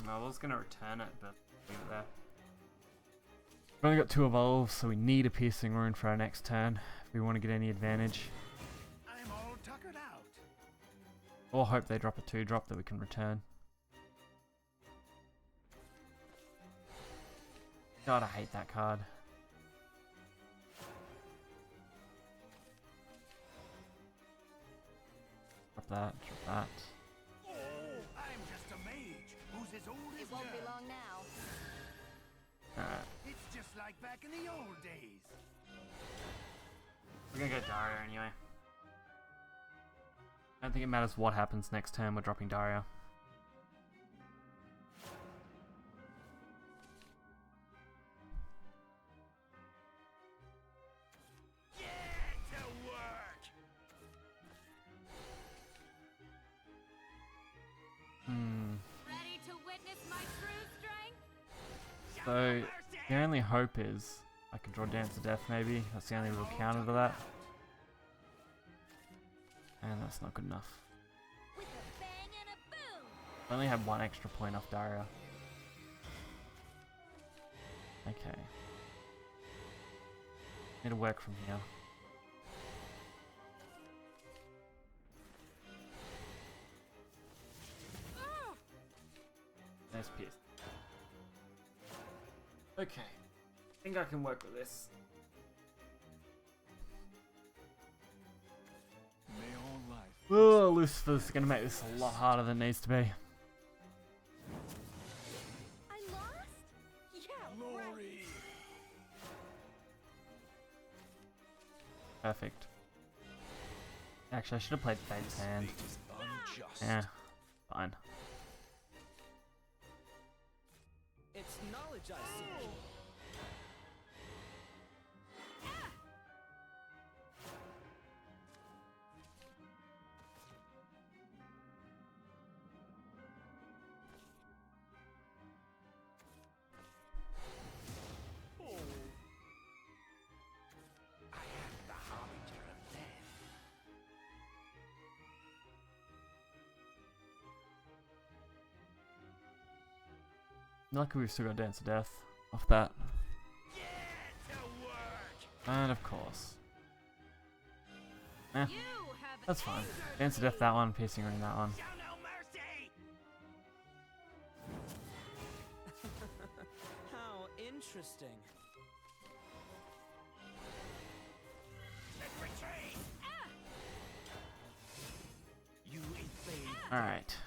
I was gonna return it, but leave it there. We've only got 2 evolves, so we need a Piercing Rune for our next turn if we want to get any advantage. I'm all tuckered out. Or hope they drop a 2-drop that we can return. God, I hate that card. Drop that, drop that. Oh, I'm just a mage who's as old as It won't be dirt. long now. Alright, It's just like back in the old days. we're gonna go Dario anyway. I don't think it matters what happens next turn, we're dropping Dario. Get to work. Ready to witness my true strength? So, the only hope is I can draw Dance to Death maybe. That's the only real counter to that. And that's not good enough. With a bang and a boom. I only have 1 extra point off Dario. Okay. Need to work from here. There's Pierce. Okay. I think I can work with this. May all life. Oh, Lucifer's gonna make this a lot harder than it needs to be. I lost? Yeah, right. Glory. Perfect. Actually, I should have played Fate's Hand. Fate is unjust. Yeah, fine. It's knowledge I seek. I am the harbinger of death. Luckily, we've still got Dance to Death off that. Get to work. And of course. Eh, You have that's fine. angered Dance to me. Death that one, Piercing Ring that one. Show no mercy. How interesting. Let's retreat. You invade. Alright.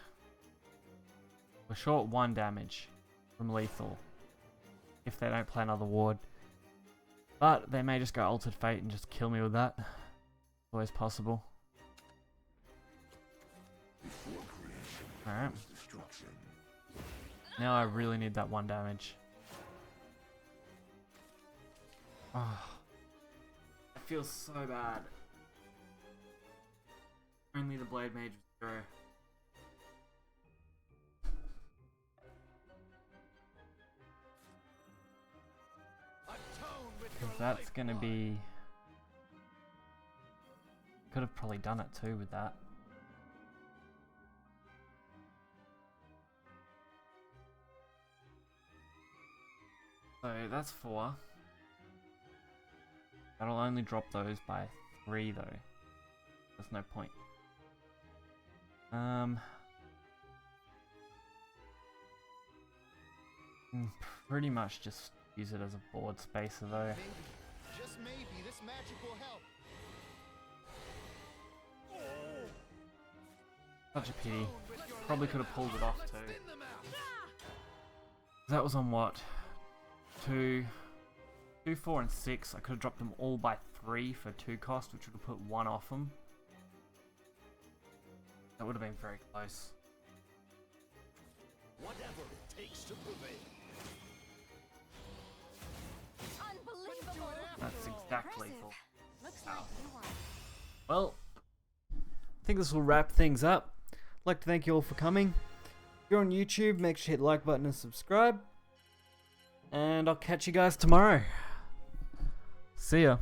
We're short 1 damage from lethal. If they don't play another ward. But they may just go Altered Fate and just kill me with that. Always possible. Alright. Now I really need that 1 damage. Oh. It feels so bad. Only the Blade Mage will go. Atone with your Because that's lifeblood. gonna be... Could have probably done it too with that. So that's 4. That'll only drop those by 3 though. There's no point. Pretty much just use it as a board spacer though. Maybe, just maybe, this magic will help. Such a pity. Probably could have pulled it off too. Spin them out. That was on what? 2, 4, and 6. I could have dropped them all by 3 for 2 cost, which would have put 1 off them. That would have been very close. Whatever it takes to prevail. Unbelievable. That's exactly Impressive. full. Looks like you won. Well, I think this will wrap things up. I'd like to thank you all for coming. If you're on YouTube, make sure to hit the like button and subscribe. And I'll catch you guys tomorrow. See ya.